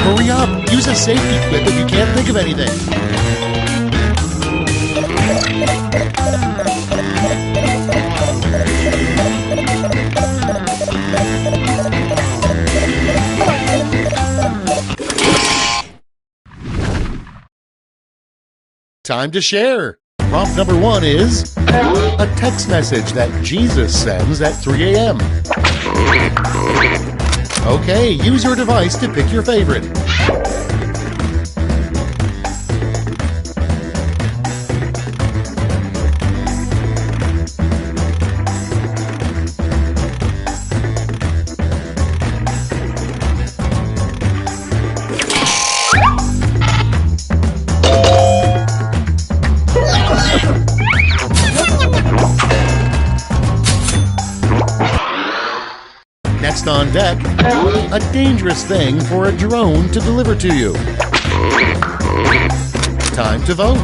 Hurry up! Use a safety quip if you can't think of anything. Time to share. Prompt number one is a text message that Jesus sends at 3 a.m. Okay, use your device to pick your favorite. Next on deck, a dangerous thing for a drone to deliver to you. Time to vote.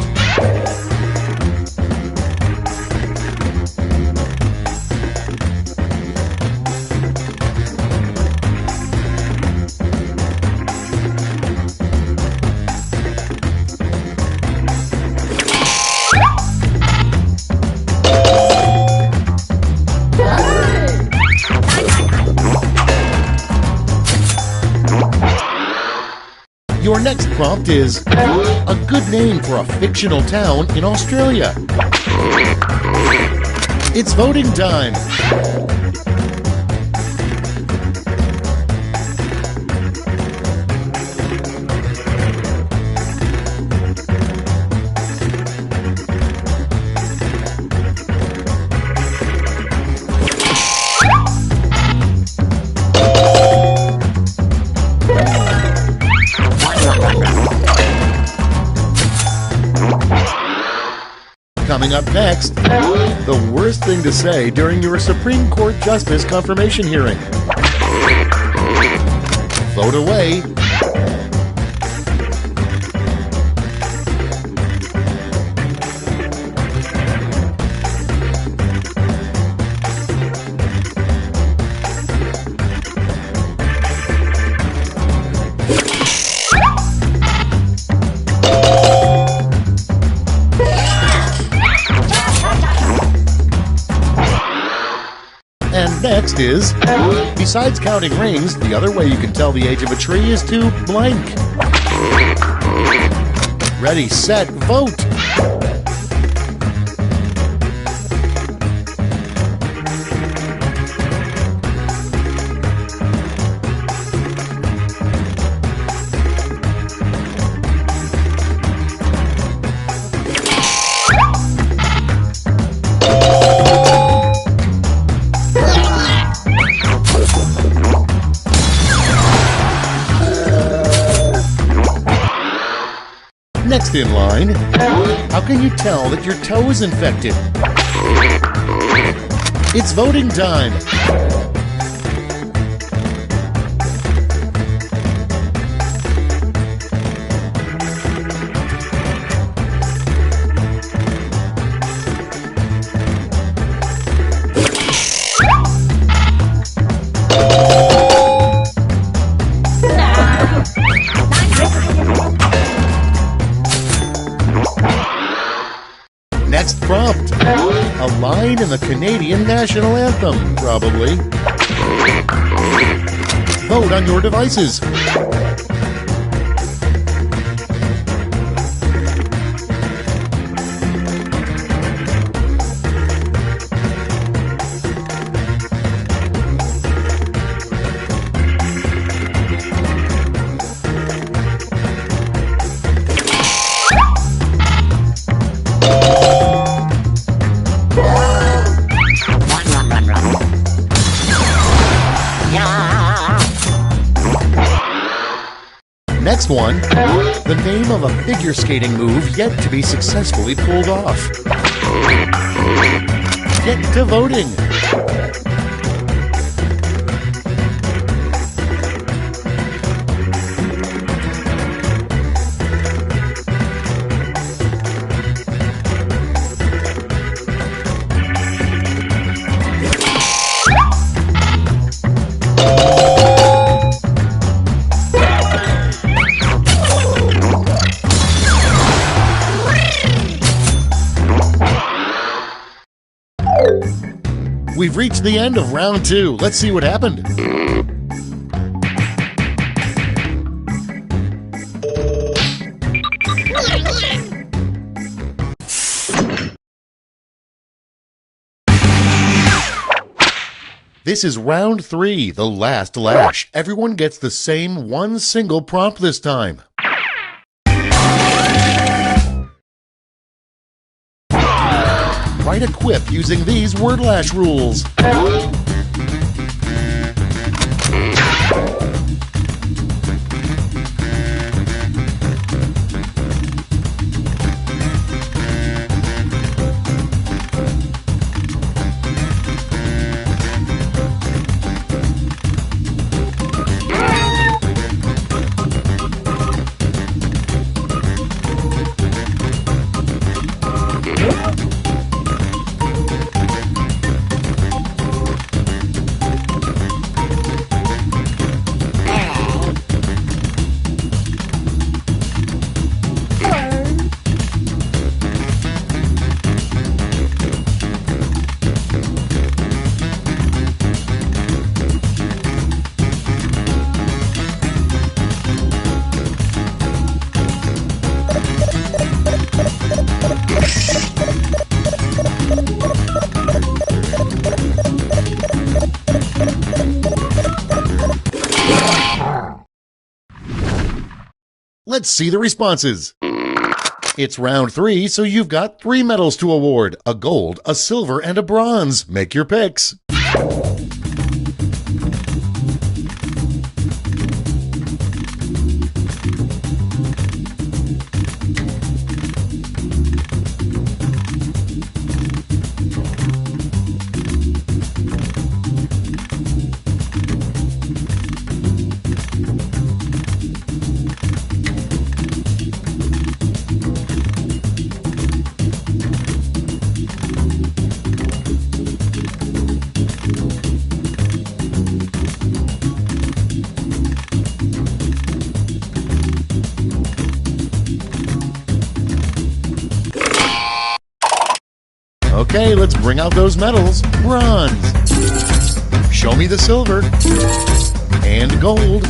Your next prompt is a good name for a fictional town in Australia. It's voting time. Coming up next, the worst thing to say during your Supreme Court Justice confirmation hearing. Vote away. And next is, besides counting rings, the other way you can tell the age of a tree is to blank. Ready, set, vote! Next in line, how can you tell that your toe is infected? It's voting time. Next prompt. A line in the Canadian national anthem, probably. Vote on your devices. Next one, the name of a figure skating move yet to be successfully pulled off. Get to voting. We've reached the end of round 2. Let's see what happened. This is round 3, the last lash. Everyone gets the same one single prompt this time. Write a quip using these word lash rules. Let's see the responses. It's round 3, so you've got 3 medals to award: a gold, a silver, and a bronze. Make your picks. Okay, let's bring out those medals. Bronze. Show me the silver. And gold.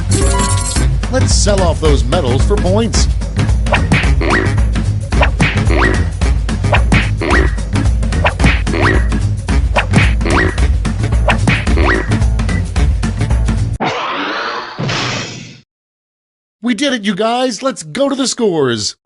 Let's sell off those medals for points. We did it, you guys! Let's go to the scores!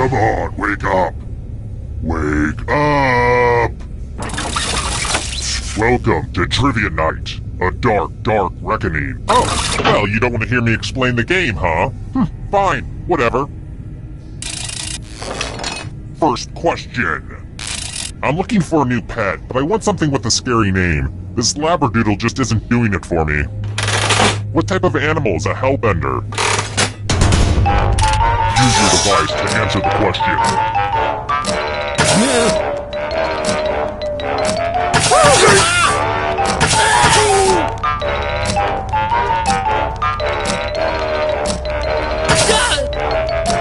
Come on, wake up! Wake up! Welcome to Trivia Night, a dark, dark reckoning. Oh, well, you don't want to hear me explain the game, huh? Fine, whatever. First question. I'm looking for a new pet, but I want something with a scary name. This labradoodle just isn't doing it for me. What type of animal is a hellbender? Use your device to answer the question.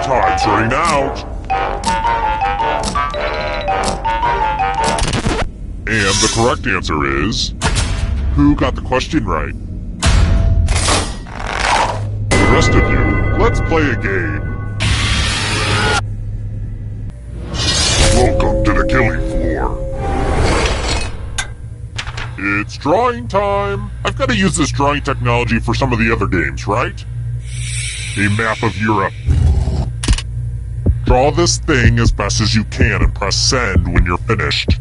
Time's running out. And the correct answer is... Who got the question right? The rest of you, let's play a game. Welcome to the killing floor. It's drawing time. I've got to use this drawing technology for some of the other games, right? A map of Europe. Draw this thing as best as you can and press send when you're finished.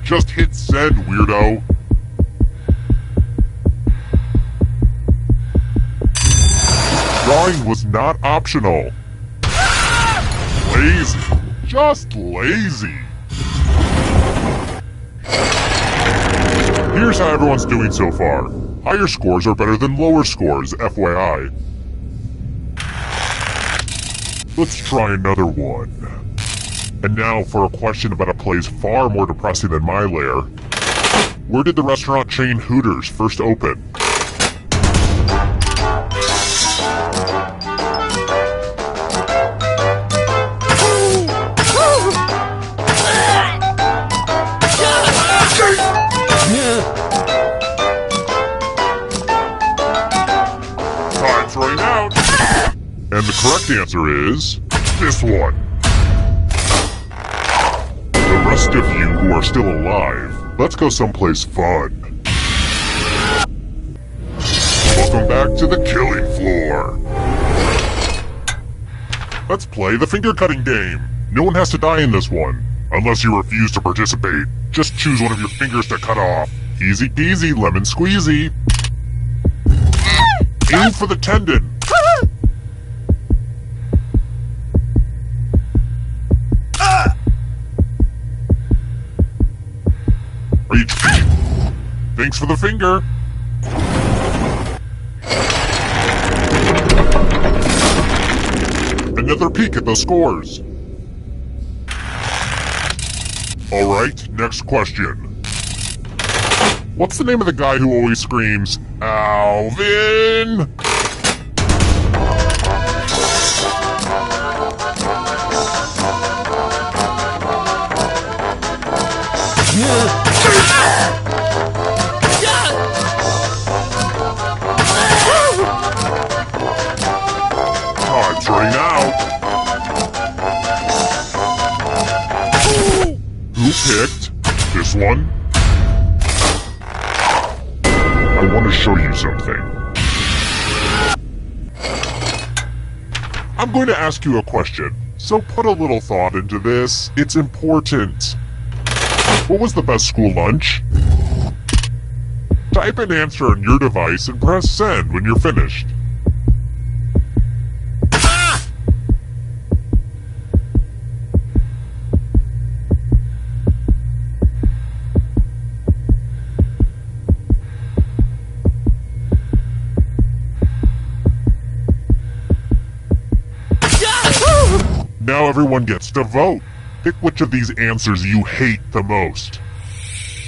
Just hit send, weirdo. Drawing was not optional. Lazy. Just lazy. Here's how everyone's doing so far. Higher scores are better than lower scores, FYI. Let's try another one. And now for a question about a place far more depressing than my lair. Where did the restaurant chain Hooters first open? Time's running out. And the correct answer is this one. The rest of you who are still alive, let's go someplace fun. Welcome back to the killing floor. Let's play the finger cutting game. No one has to die in this one. Unless you refuse to participate, just choose one of your fingers to cut off. Easy peasy, lemon squeezy. Aim for the tendon. Are you Thanks for the finger. Another peek at the scores. Alright, next question. What's the name of the guy who always screams, Alvin? Time's running out. Who picked this one? I want to show you something. I'm going to ask you a question, so put a little thought into this. It's important. What was the best school lunch? Type an answer on your device and press send when you're finished. Now everyone gets to vote. Pick which of these answers you hate the most.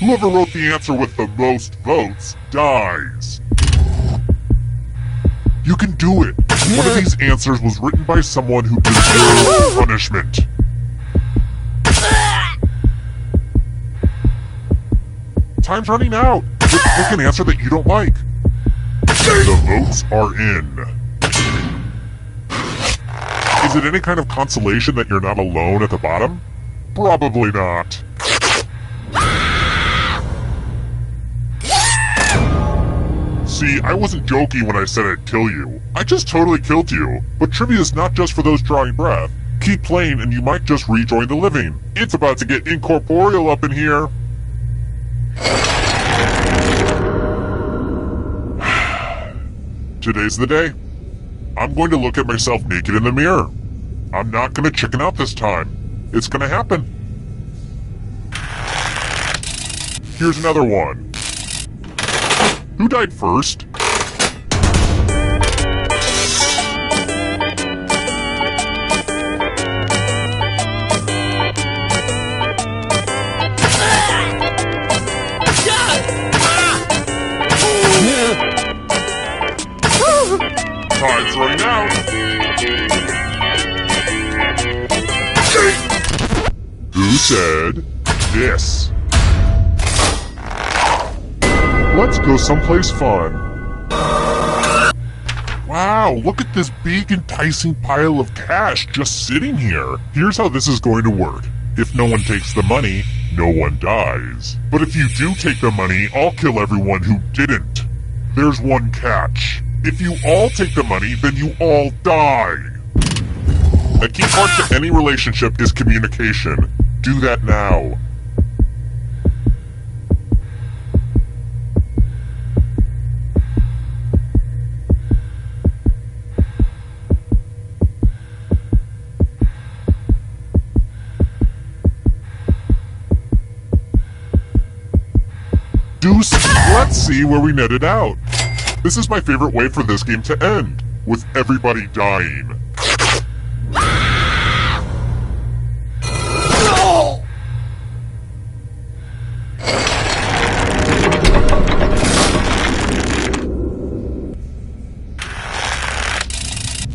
Whoever wrote the answer with the most votes dies. You can do it. One of these answers was written by someone who deserved punishment. Time's running out. Pick an answer that you don't like. The votes are in. Is it any kind of consolation that you're not alone at the bottom? Probably not. See, I wasn't joking when I said I'd kill you. I just totally killed you. But trivia is not just for those drawing breath. Keep playing and you might just rejoin the living. It's about to get incorporeal up in here. Today's the day. I'm going to look at myself naked in the mirror. I'm not going to chicken out this time. It's going to happen. Here's another one. Who died first? Time's running out. Who said this? Let's go someplace fun. Wow, look at this big enticing pile of cash just sitting here. Here's how this is going to work. If no one takes the money, no one dies. But if you do take the money, I'll kill everyone who didn't. There's one catch. If you all take the money, then you all die. A key part to any relationship is communication. Do that now. Deuce, let's see where we netted out. This is my favorite way for this game to end, with everybody dying.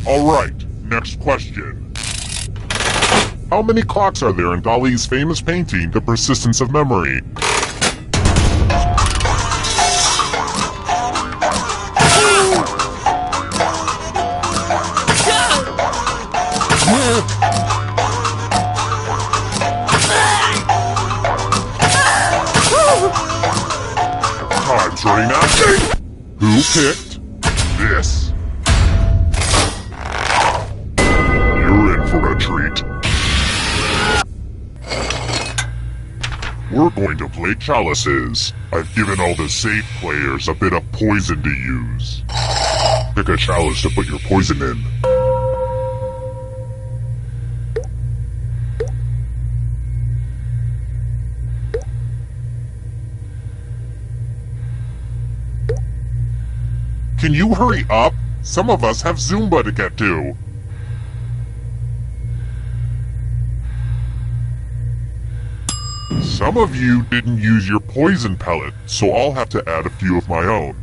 Alright, next question. How many clocks are there in Dali's famous painting, The Persistence of Memory? Time's running out. Who picked this? You're in for a treat. We're going to play chalices. I've given all the safe players a bit of poison to use. Pick a chalice to put your poison in. Can you hurry up? Some of us have Zumba to get to. Some of you didn't use your poison pellet, so I'll have to add a few of my own.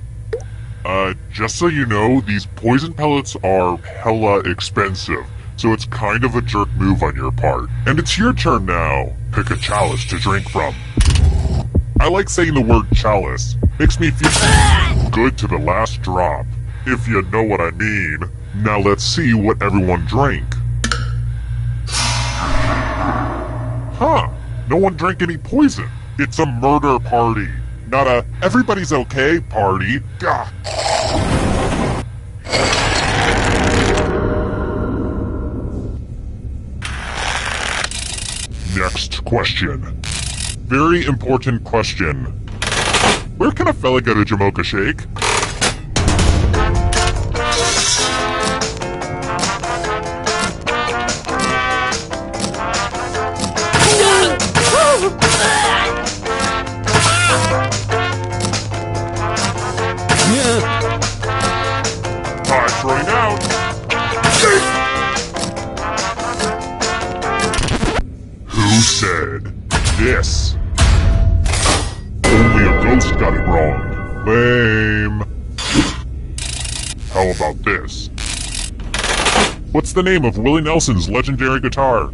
Just so you know, these poison pellets are hella expensive, so it's kind of a jerk move on your part. And it's your turn now. Pick a chalice to drink from. I like saying the word chalice. Makes me feel good to the last drop, if you know what I mean. Now let's see what everyone drank. Huh, no one drank any poison. It's a murder party, not a everybody's okay party. Gah. Next question. Very important question. Where can a fella get a Jamocha shake? Time's running out. Who said this? Only a ghost got it wrong. Lame. How about this? What's the name of Willie Nelson's legendary guitar?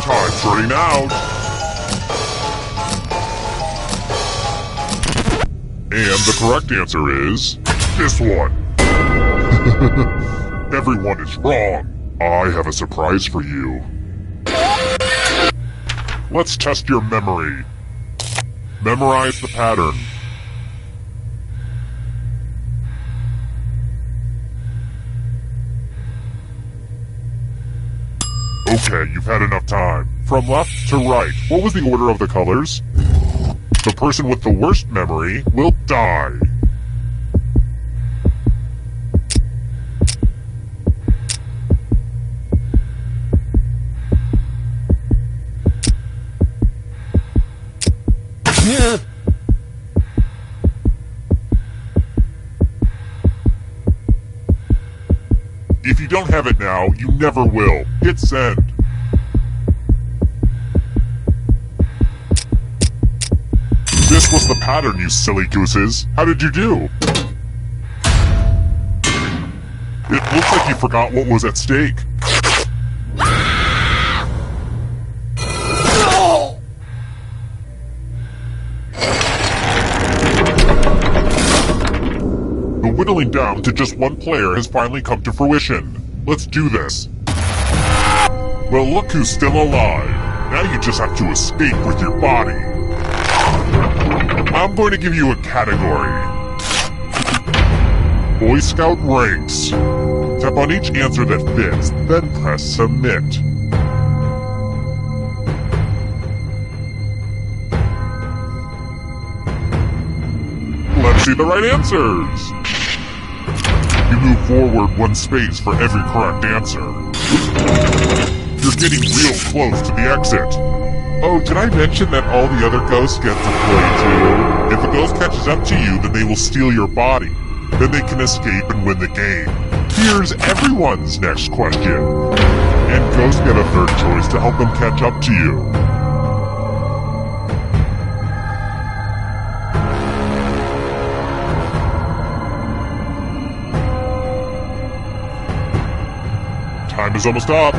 Time's running out. And the correct answer is this one. Everyone is wrong. I have a surprise for you. Let's test your memory. Memorize the pattern. Okay, you've had enough time. From left to right, what was the order of the colors? The person with the worst memory will die. If you don't have it now, you never will. Hit send. This was the pattern, you silly gooses. How did you do? It looks like you forgot what was at stake. The whittling down to just one player has finally come to fruition. Let's do this. Well, look who's still alive. Now you just have to escape with your body. I'm going to give you a category. Boy Scout ranks. Tap on each answer that fits, then press submit. Let's see the right answers. You move forward one space for every correct answer. You're getting real close to the exit. Oh, did I mention that all the other ghosts get to play too? If a ghost catches up to you, then they will steal your body. Then they can escape and win the game. Here's everyone's next question. And ghosts get a third choice to help them catch up to you. Time is almost up.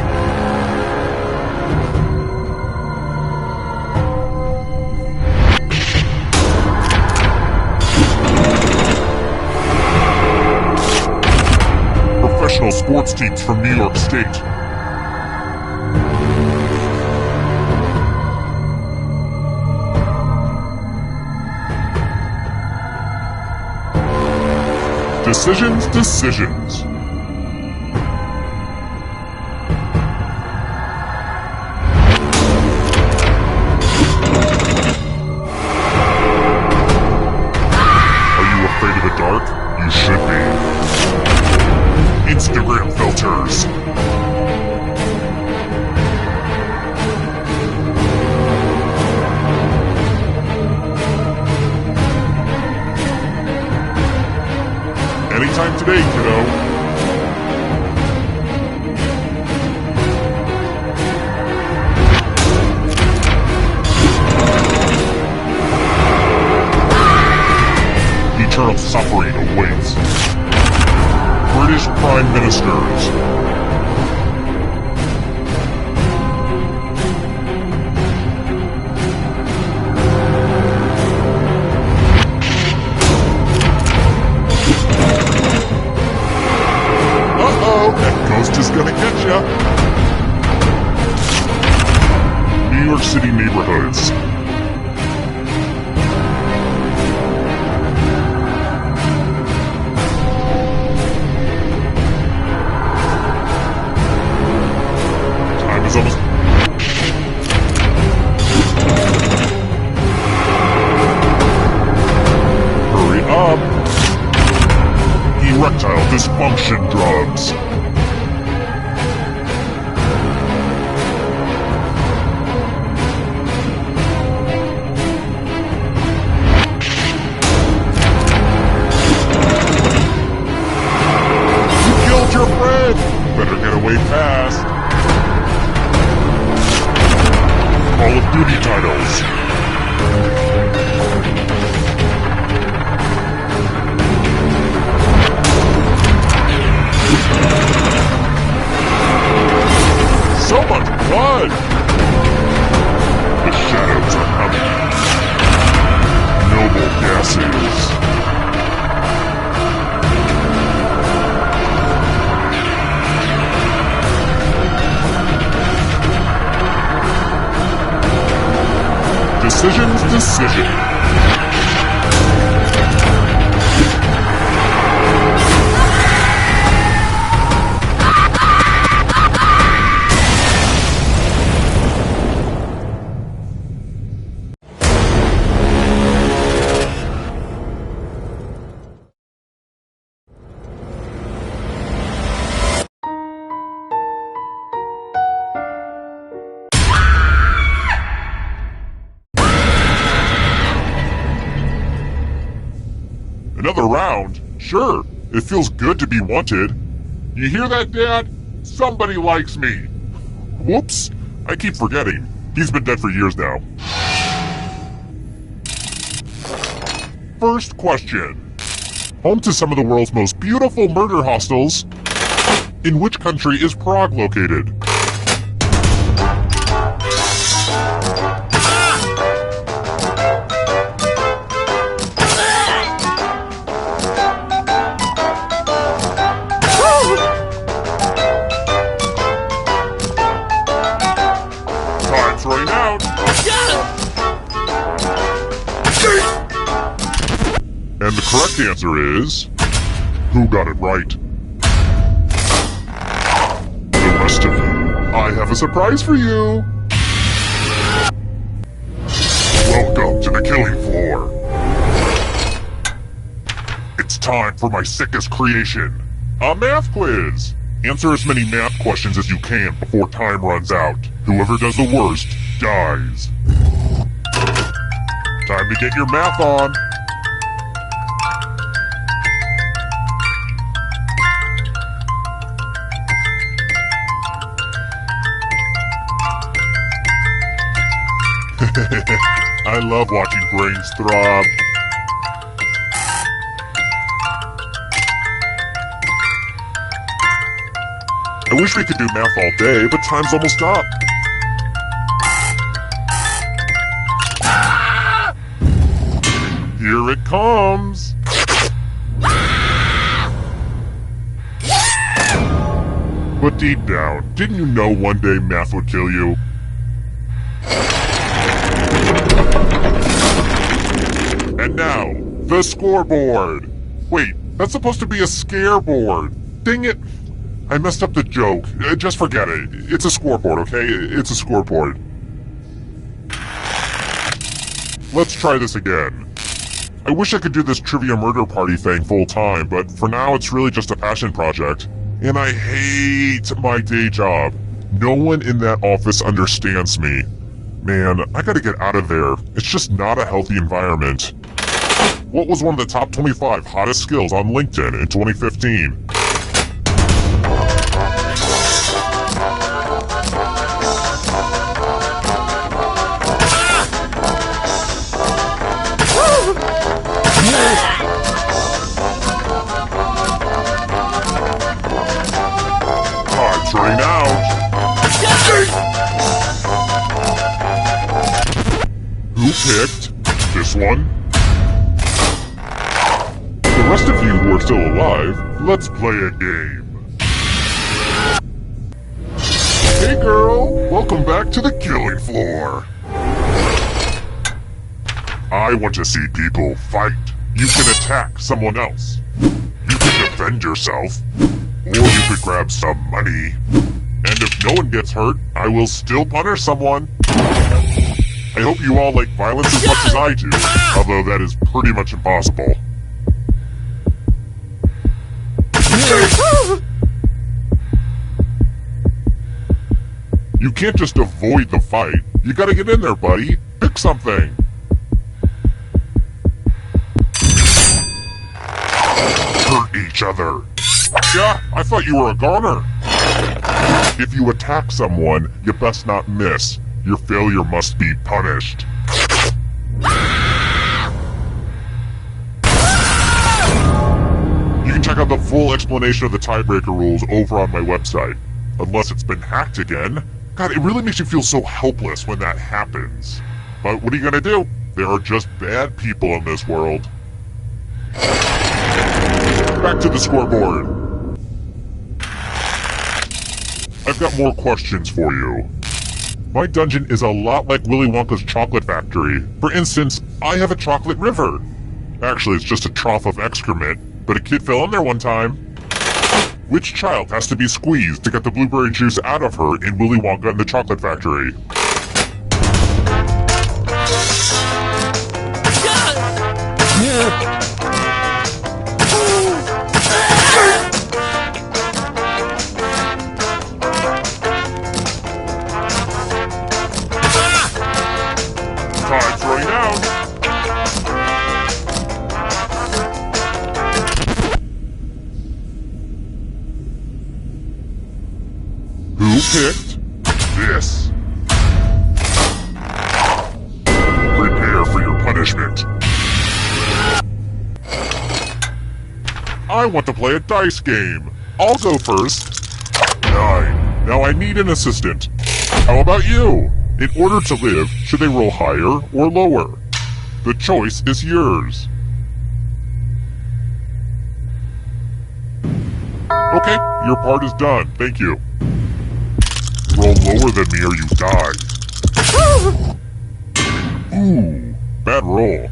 Professional sports teams from New York State. Decisions, decisions. Afraid of the dark? You should be. Instagram filters. Anytime today, kiddo. Eternal suffering awaits. British Prime Ministers. Uh-oh, that ghost is gonna get ya. New York City neighborhoods. Almost. Hurry up! Erectile dysfunction drugs. titles. So much blood! The shadows are coming. Noble gases. Decision. Another round? Sure, it feels good to be wanted. You hear that, Dad? Somebody likes me. Whoops, I keep forgetting. He's been dead for years now. First question. Home to some of the world's most beautiful murder hostels. In which country is Prague located? Running out. And the correct answer is... who got it right? The rest of you, I have a surprise for you. Welcome to the killing floor. It's time for my sickest creation, a math quiz. Answer as many math questions as you can before time runs out. Whoever does the worst dies. Time to get your math on. I love watching brains throb. I wish we could do math all day, but time's almost up. Here it comes! But deep down, didn't you know one day math would kill you? And now, the scoreboard! Wait, that's supposed to be a scare board. Dang it! I messed up the joke. Just forget it. It's a scoreboard, okay? It's a scoreboard. Let's try this again. I wish I could do this trivia murder party thing full time, but for now it's really just a passion project. And I hate my day job. No one in that office understands me. Man, I gotta get out of there. It's just not a healthy environment. What was one of the top 25 hottest skills on LinkedIn in 2015? Time's running out. Who picked this one? The rest of you who are still alive, let's play a game. Hey girl, welcome back to the killing floor. I want to see people fight. You can attack someone else. You can defend yourself. Or you could grab some money. And if no one gets hurt, I will still punish someone. I hope you all like violence as much as I do, although that is pretty much impossible. You can't just avoid the fight. You gotta get in there, buddy. Pick something. Hurt each other. Yeah, I thought you were a goner. If you attack someone, you best not miss. Your failure must be punished. You can check out the full explanation of the tiebreaker rules over on my website. Unless it's been hacked again. God, it really makes you feel so helpless when that happens. But what are you gonna do? There are just bad people in this world. Back to the scoreboard. I've got more questions for you. My dungeon is a lot like Willy Wonka's chocolate factory. For instance, I have a chocolate river. Actually, it's just a trough of excrement, but a kid fell in there one time. Which child has to be squeezed to get the blueberry juice out of her in Willy Wonka and the Chocolate Factory? Time's running out. Who picked this? Prepare for your punishment. I want to play a dice game. I'll go first. 9. Now I need an assistant. How about you? In order to live, should they roll higher or lower? The choice is yours. Okay, your part is done. Thank you. Roll lower than me or you die. Ooh, bad roll.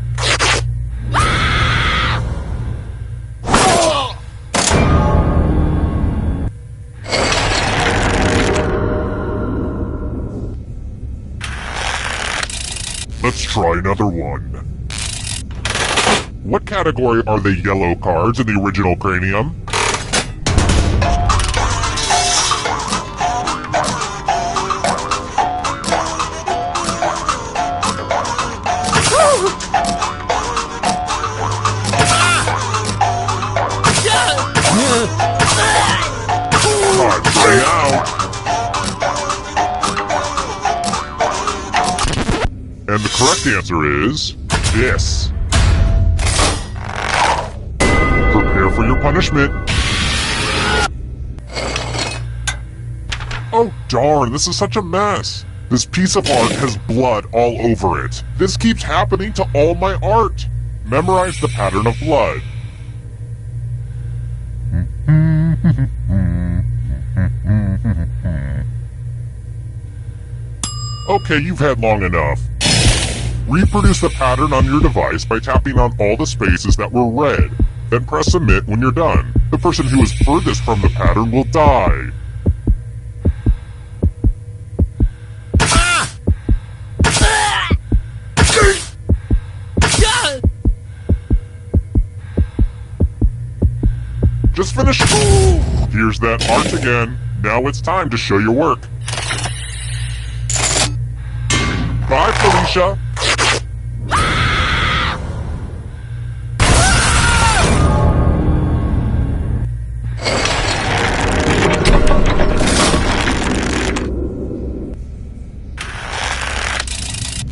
Let's try another one. What category are the yellow cards in the original Cranium? And the correct answer is this. Prepare for your punishment. Oh darn, this is such a mess. This piece of art has blood all over it. This keeps happening to all my art. Memorize the pattern of blood. Okay, you've had long enough. Reproduce the pattern on your device by tapping on all the spaces that were red. Then press submit when you're done. The person who is furthest from the pattern will die. Just finish. Here's that art again. Now it's time to show your work. Bye, Felicia.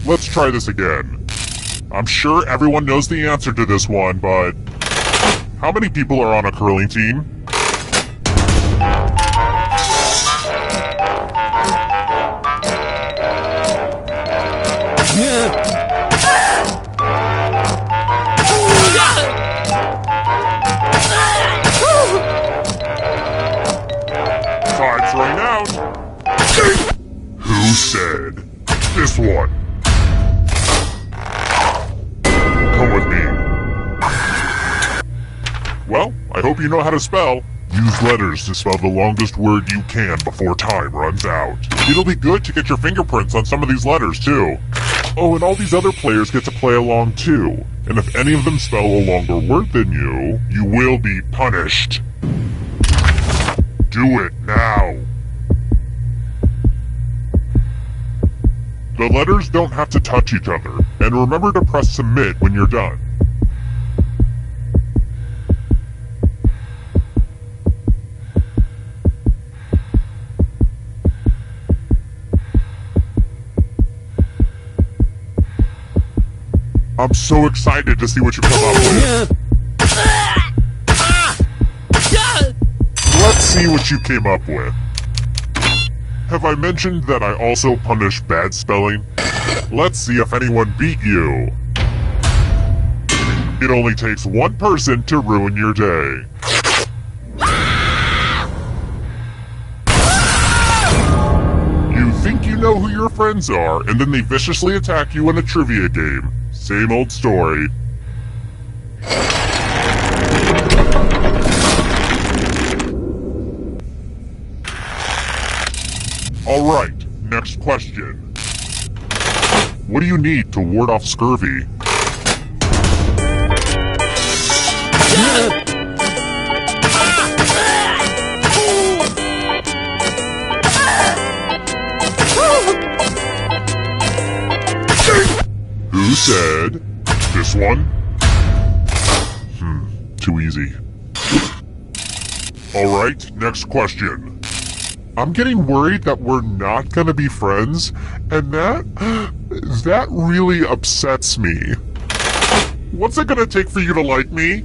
Let's try this again. I'm sure everyone knows the answer to this one, but how many people are on a curling team? Time's running out. Who said this one? Come with me. Well, I hope you know how to spell. Use letters to spell the longest word you can before time runs out. It'll be good to get your fingerprints on some of these letters, too. Oh, and all these other players get to play along, too. And if any of them spell a longer word than you, you will be punished. Do it now. The letters don't have to touch each other, and remember to press submit when you're done. I'm so excited to see what you come up with. Let's see what you came up with. Have I mentioned that I also punish bad spelling? Let's see if anyone beat you. It only takes one person to ruin your day. You think you know who your friends are, and then they viciously attack you in a trivia game. Same old story. Alright, next question. What do you need to ward off scurvy? Who said this one? Too easy. Alright, next question. I'm getting worried that we're not gonna be friends, and that really upsets me. What's it gonna take for you to like me?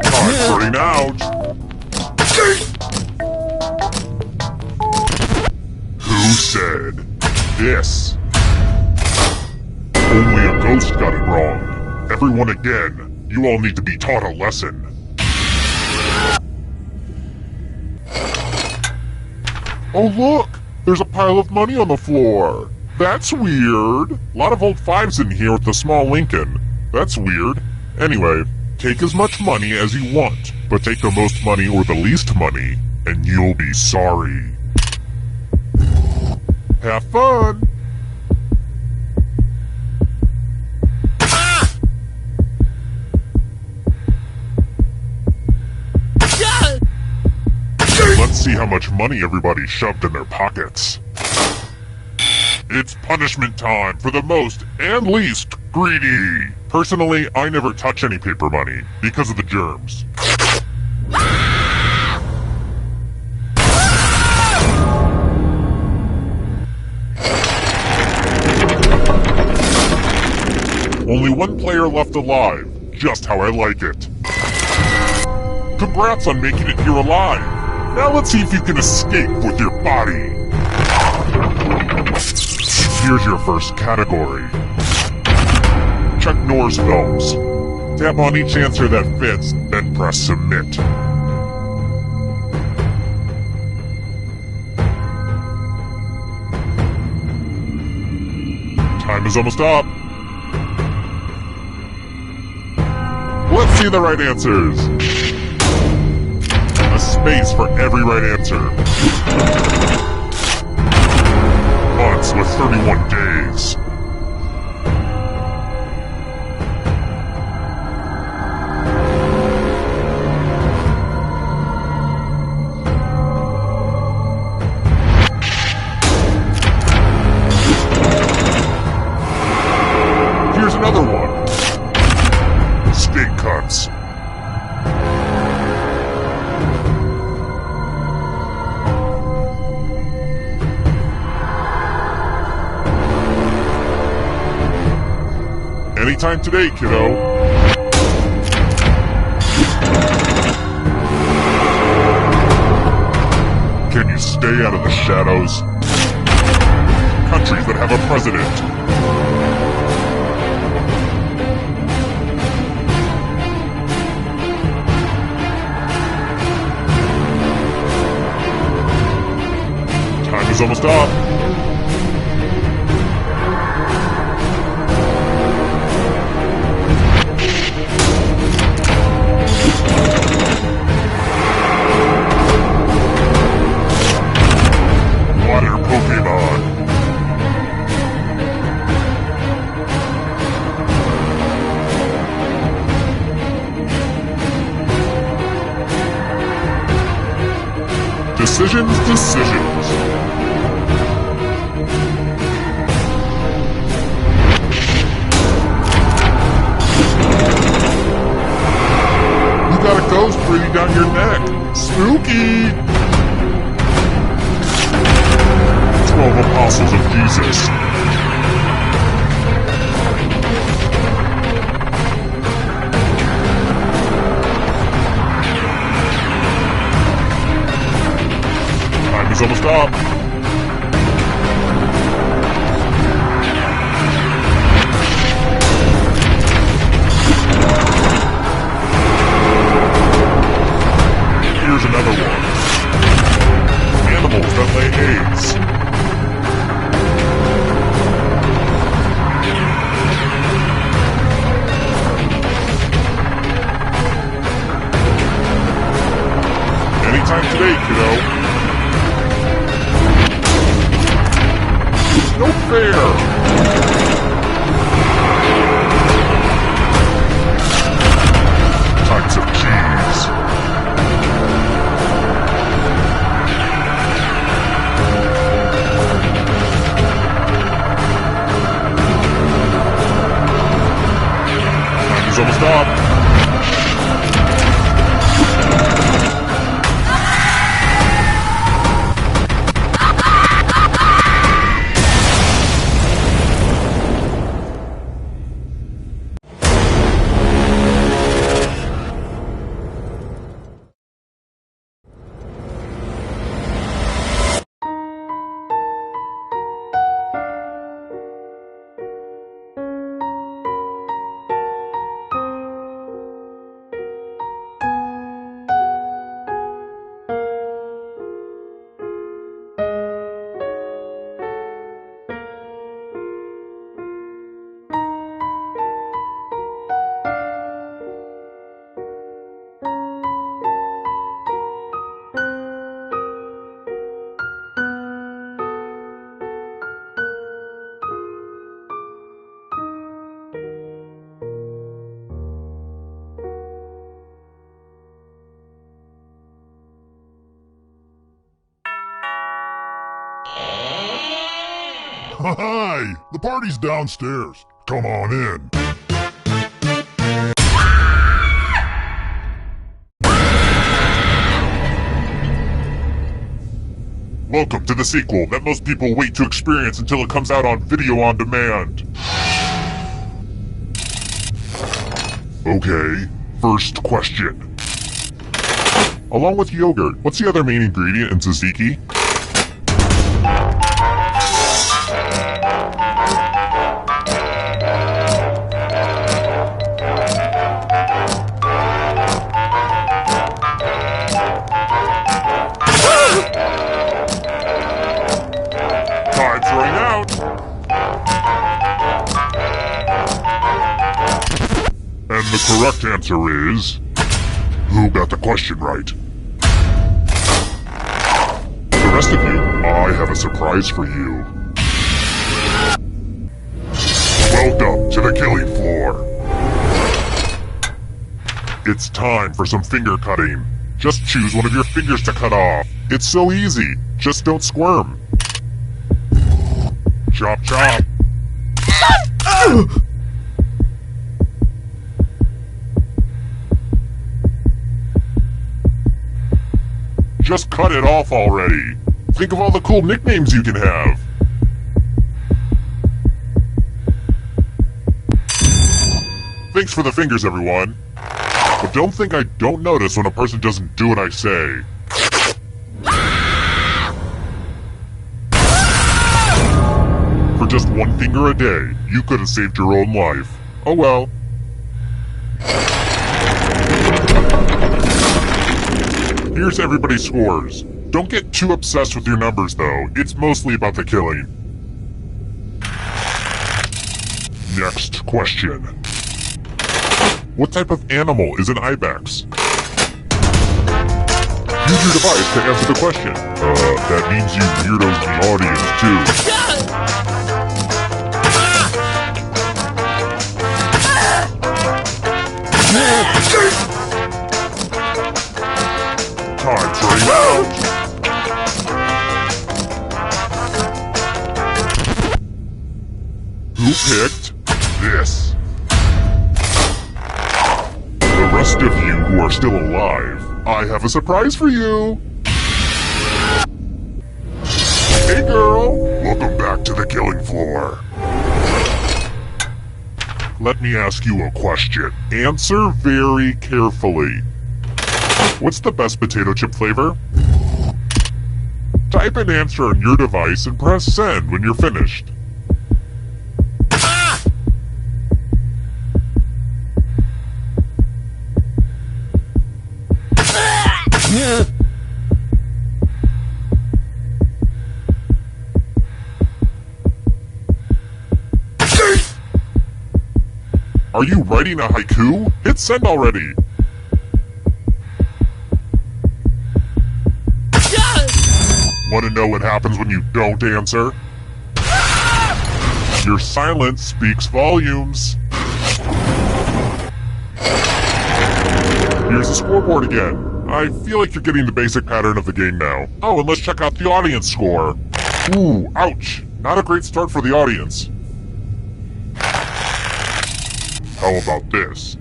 Time's running out. Who said this? Only a ghost got it wrong. Everyone again, you all need to be taught a lesson. Oh look! There's a pile of money on the floor. That's weird. A lot of old fives in here with the small Lincoln. That's weird. Anyway, take as much money as you want, but take the most money or the least money, and you'll be sorry. Have fun! Let's see how much money everybody shoved in their pockets. It's punishment time for the most and least greedy. Personally, I never touch any paper money because of the germs. Only one player left alive, just how I like it. Congrats on making it here alive. Now let's see if you can escape with your body. Here's your first category. Chuck Norris films. Tap on each answer that fits, then press submit. Time is almost up. Let's see the right answers. A space for every right answer. Months with 31 days. Here's another one. Steak cuts. Anytime today, kiddo. Can you stay out of the shadows? Countries that have a president. Time is almost up. Water Pokemon. Decisions. breathing down your neck. Spooky! 12 Apostles of Jesus. Time is almost up. Here's another one. Animals that lay eggs. Anytime today, kiddo. No fair! Types of cheese. Time is almost up. Hi! The party's downstairs. Come on in. Welcome to the sequel that most people wait to experience until it comes out on video on demand. Okay, first question. Along with yogurt, what's the other main ingredient in tzatziki? Time's running out. And the correct answer is... who got the question right? The rest of you, I have a surprise for you. Welcome to the killing floor. It's time for some finger cutting. Just choose one of your fingers to cut off. It's so easy. Just don't squirm. Chop, chop. Just cut it off already. Think of all the cool nicknames you can have. Thanks for the fingers, everyone. But don't think I don't notice when a person doesn't do what I say. For just one finger a day, you could have saved your own life. Oh well. Here's everybody's scores. Don't get too obsessed with your numbers, though. It's mostly about the killing. Next question. What type of animal is an ibex? Use your device to answer the question. That means you weirdos in the audience, too. Time's running out. Who picked this? The rest of you who are still alive, I have a surprise for you. Hey girl, welcome back to the killing floor. Let me ask you a question. Answer very carefully. What's the best potato chip flavor? Type an answer on your device and press send when you're finished. Are you writing a haiku? Hit send already! Want to know what happens when you don't answer? Your silence speaks volumes. Here's the scoreboard again. I feel like you're getting the basic pattern of the game now. Oh, and let's check out the audience score. Ooh, ouch. Not a great start for the audience. How about this?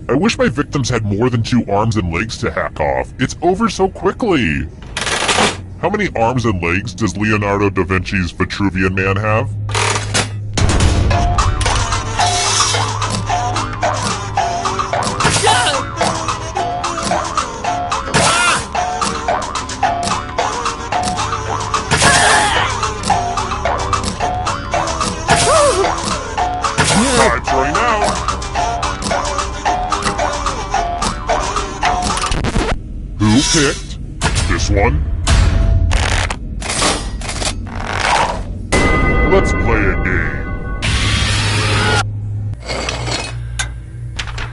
I wish my victims had more than 2 arms and legs to hack off. It's over so quickly. How many arms and legs does Leonardo da Vinci's Vitruvian Man have? Time's running out. Who picked this one? Let's play a game.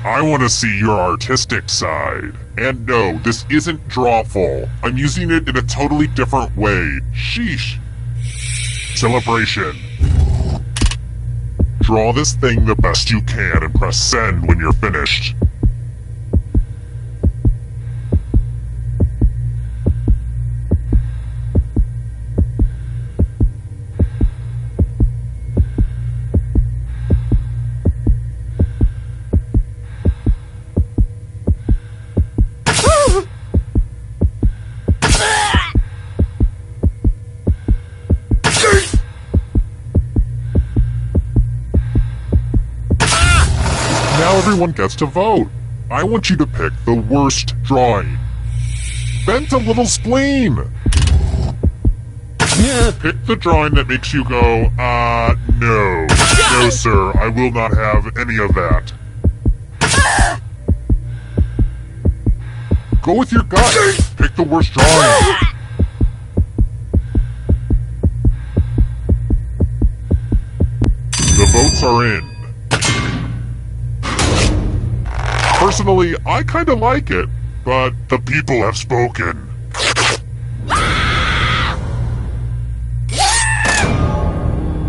I want to see your artistic side. And no, this isn't drawful. I'm using it in a totally different way. Sheesh. Celebration. Draw this thing the best you can and press send when you're finished. Now everyone gets to vote. I want you to pick the worst drawing. Bent a little spleen. Pick the drawing that makes you go, no. No, sir, I will not have any of that. Go with your gut. Pick the worst drawing. The votes are in. Personally, I kinda like it, but the people have spoken.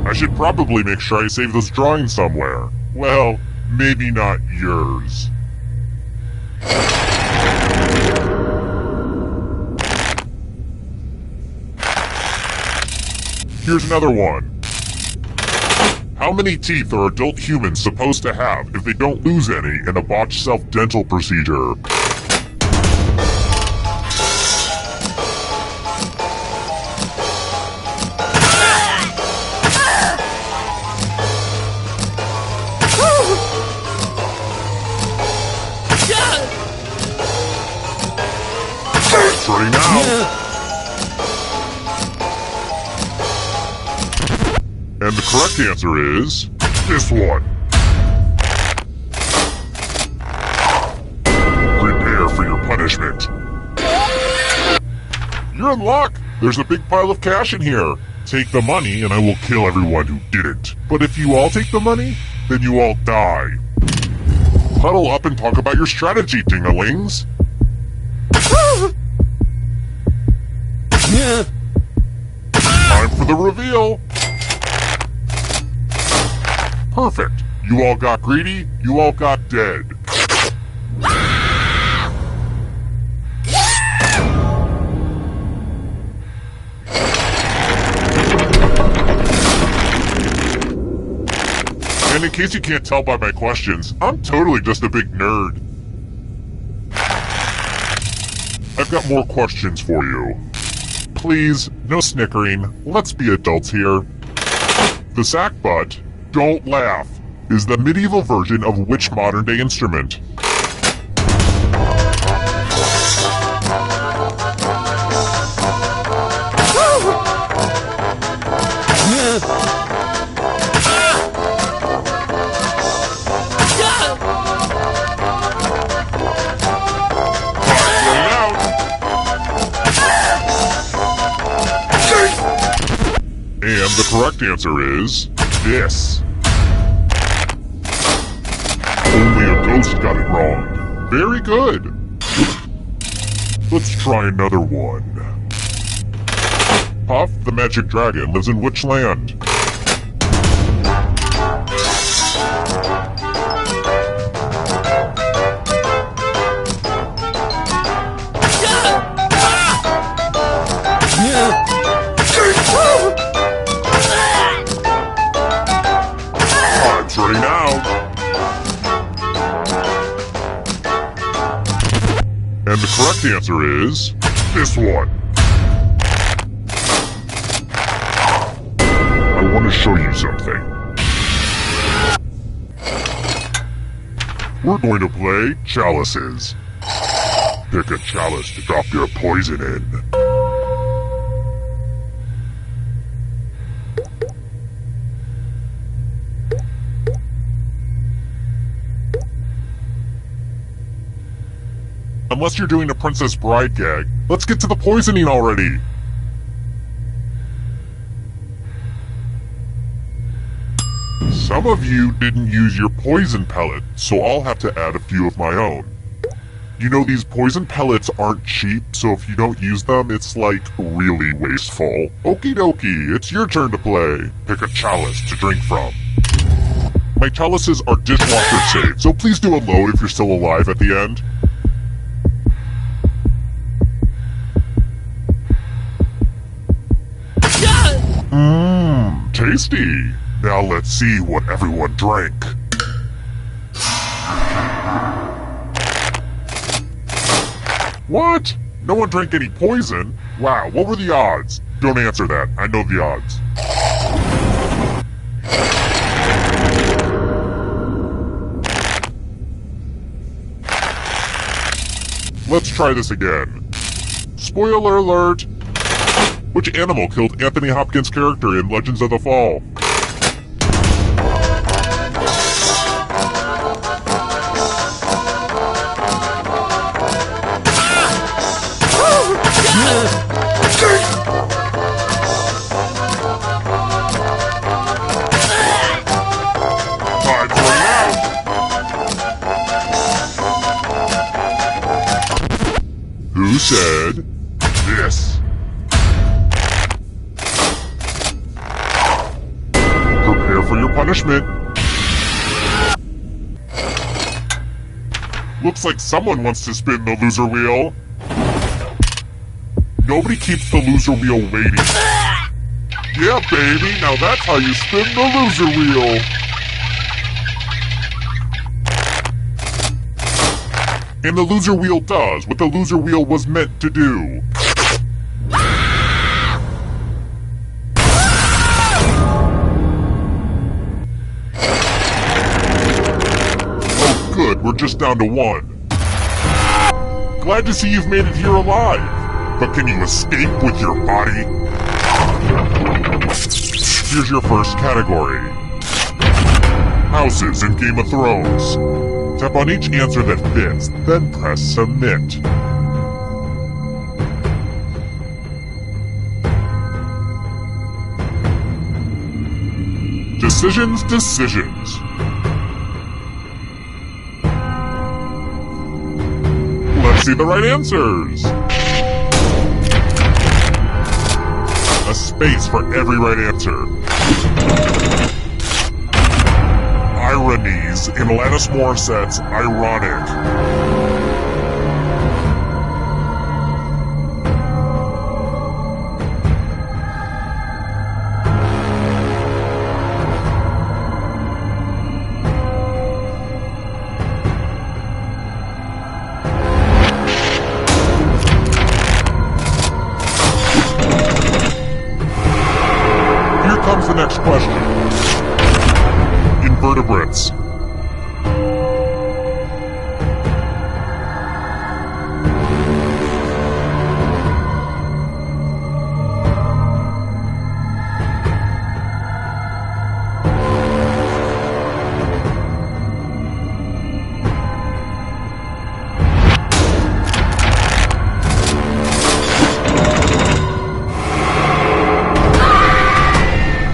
I should probably make sure I save this drawing somewhere. Well, maybe not yours. Here's another one. How many teeth are adult humans supposed to have if they don't lose any in a botched self-dental procedure? It's ready now. And the correct answer is this one. Prepare for your punishment. You're in luck. There's a big pile of cash in here. Take the money and I will kill everyone who didn't. But if you all take the money, then you all die. Huddle up and talk about your strategy, ding-a-lings. Time for the reveal. Perfect. You all got greedy, you all got dead. And in case you can't tell by my questions, I'm totally just a big nerd. I've got more questions for you. Please, no snickering. Let's be adults here. The sackbut, don't laugh, is the medieval version of which modern-day instrument? And the correct answer is this. Only a ghost got it wrong. Very good. Let's try another one. Puff, the magic dragon, lives in which land? Time's running out. And the correct answer is this one. I want to show you something. We're going to play chalices. Pick a chalice to drop your poison in. Unless you're doing a Princess Bride gag, let's get to the poisoning already! Some of you didn't use your poison pellet, so I'll have to add a few of my own. You know, these poison pellets aren't cheap, so if you don't use them, it's like really wasteful. Okie dokie, it's your turn to play. Pick a chalice to drink from. My chalices are dishwasher safe, so please do a load if you're still alive at the end. Tasty! Now let's see what everyone drank. What? No one drank any poison? Wow, what were the odds? Don't answer that. I know the odds. Let's try this again. Spoiler alert! Which animal killed Anthony Hopkins' character in Legends of the Fall? Time's running out! Who said this? Prepare for your punishment. Looks like someone wants to spin the loser wheel. Nobody keeps the loser wheel waiting. Yeah, baby, now that's how you spin the loser wheel. And the loser wheel does what the loser wheel was meant to do. Oh good, we're just down to one. Glad to see you've made it here alive. But can you escape with your body? Here's your first category. Houses in Game of Thrones. Tap on each answer that fits, then press submit. Decisions, decisions. Let's see the right answers. A space for every right answer. Ironies in Alanis Morissette's Ironic. invertebrates.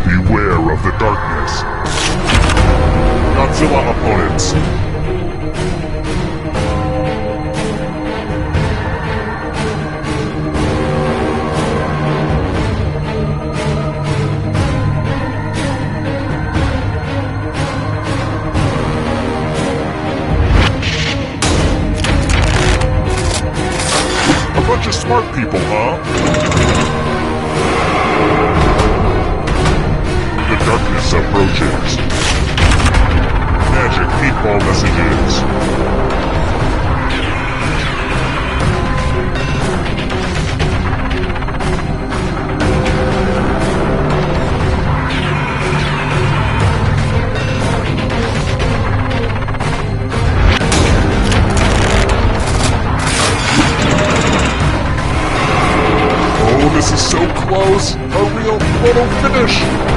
Beware of the darkness. Godzilla opponents. A bunch of smart people, huh? The darkness approaches. Magic meatball messages. Oh, this is so close! A real photo finish!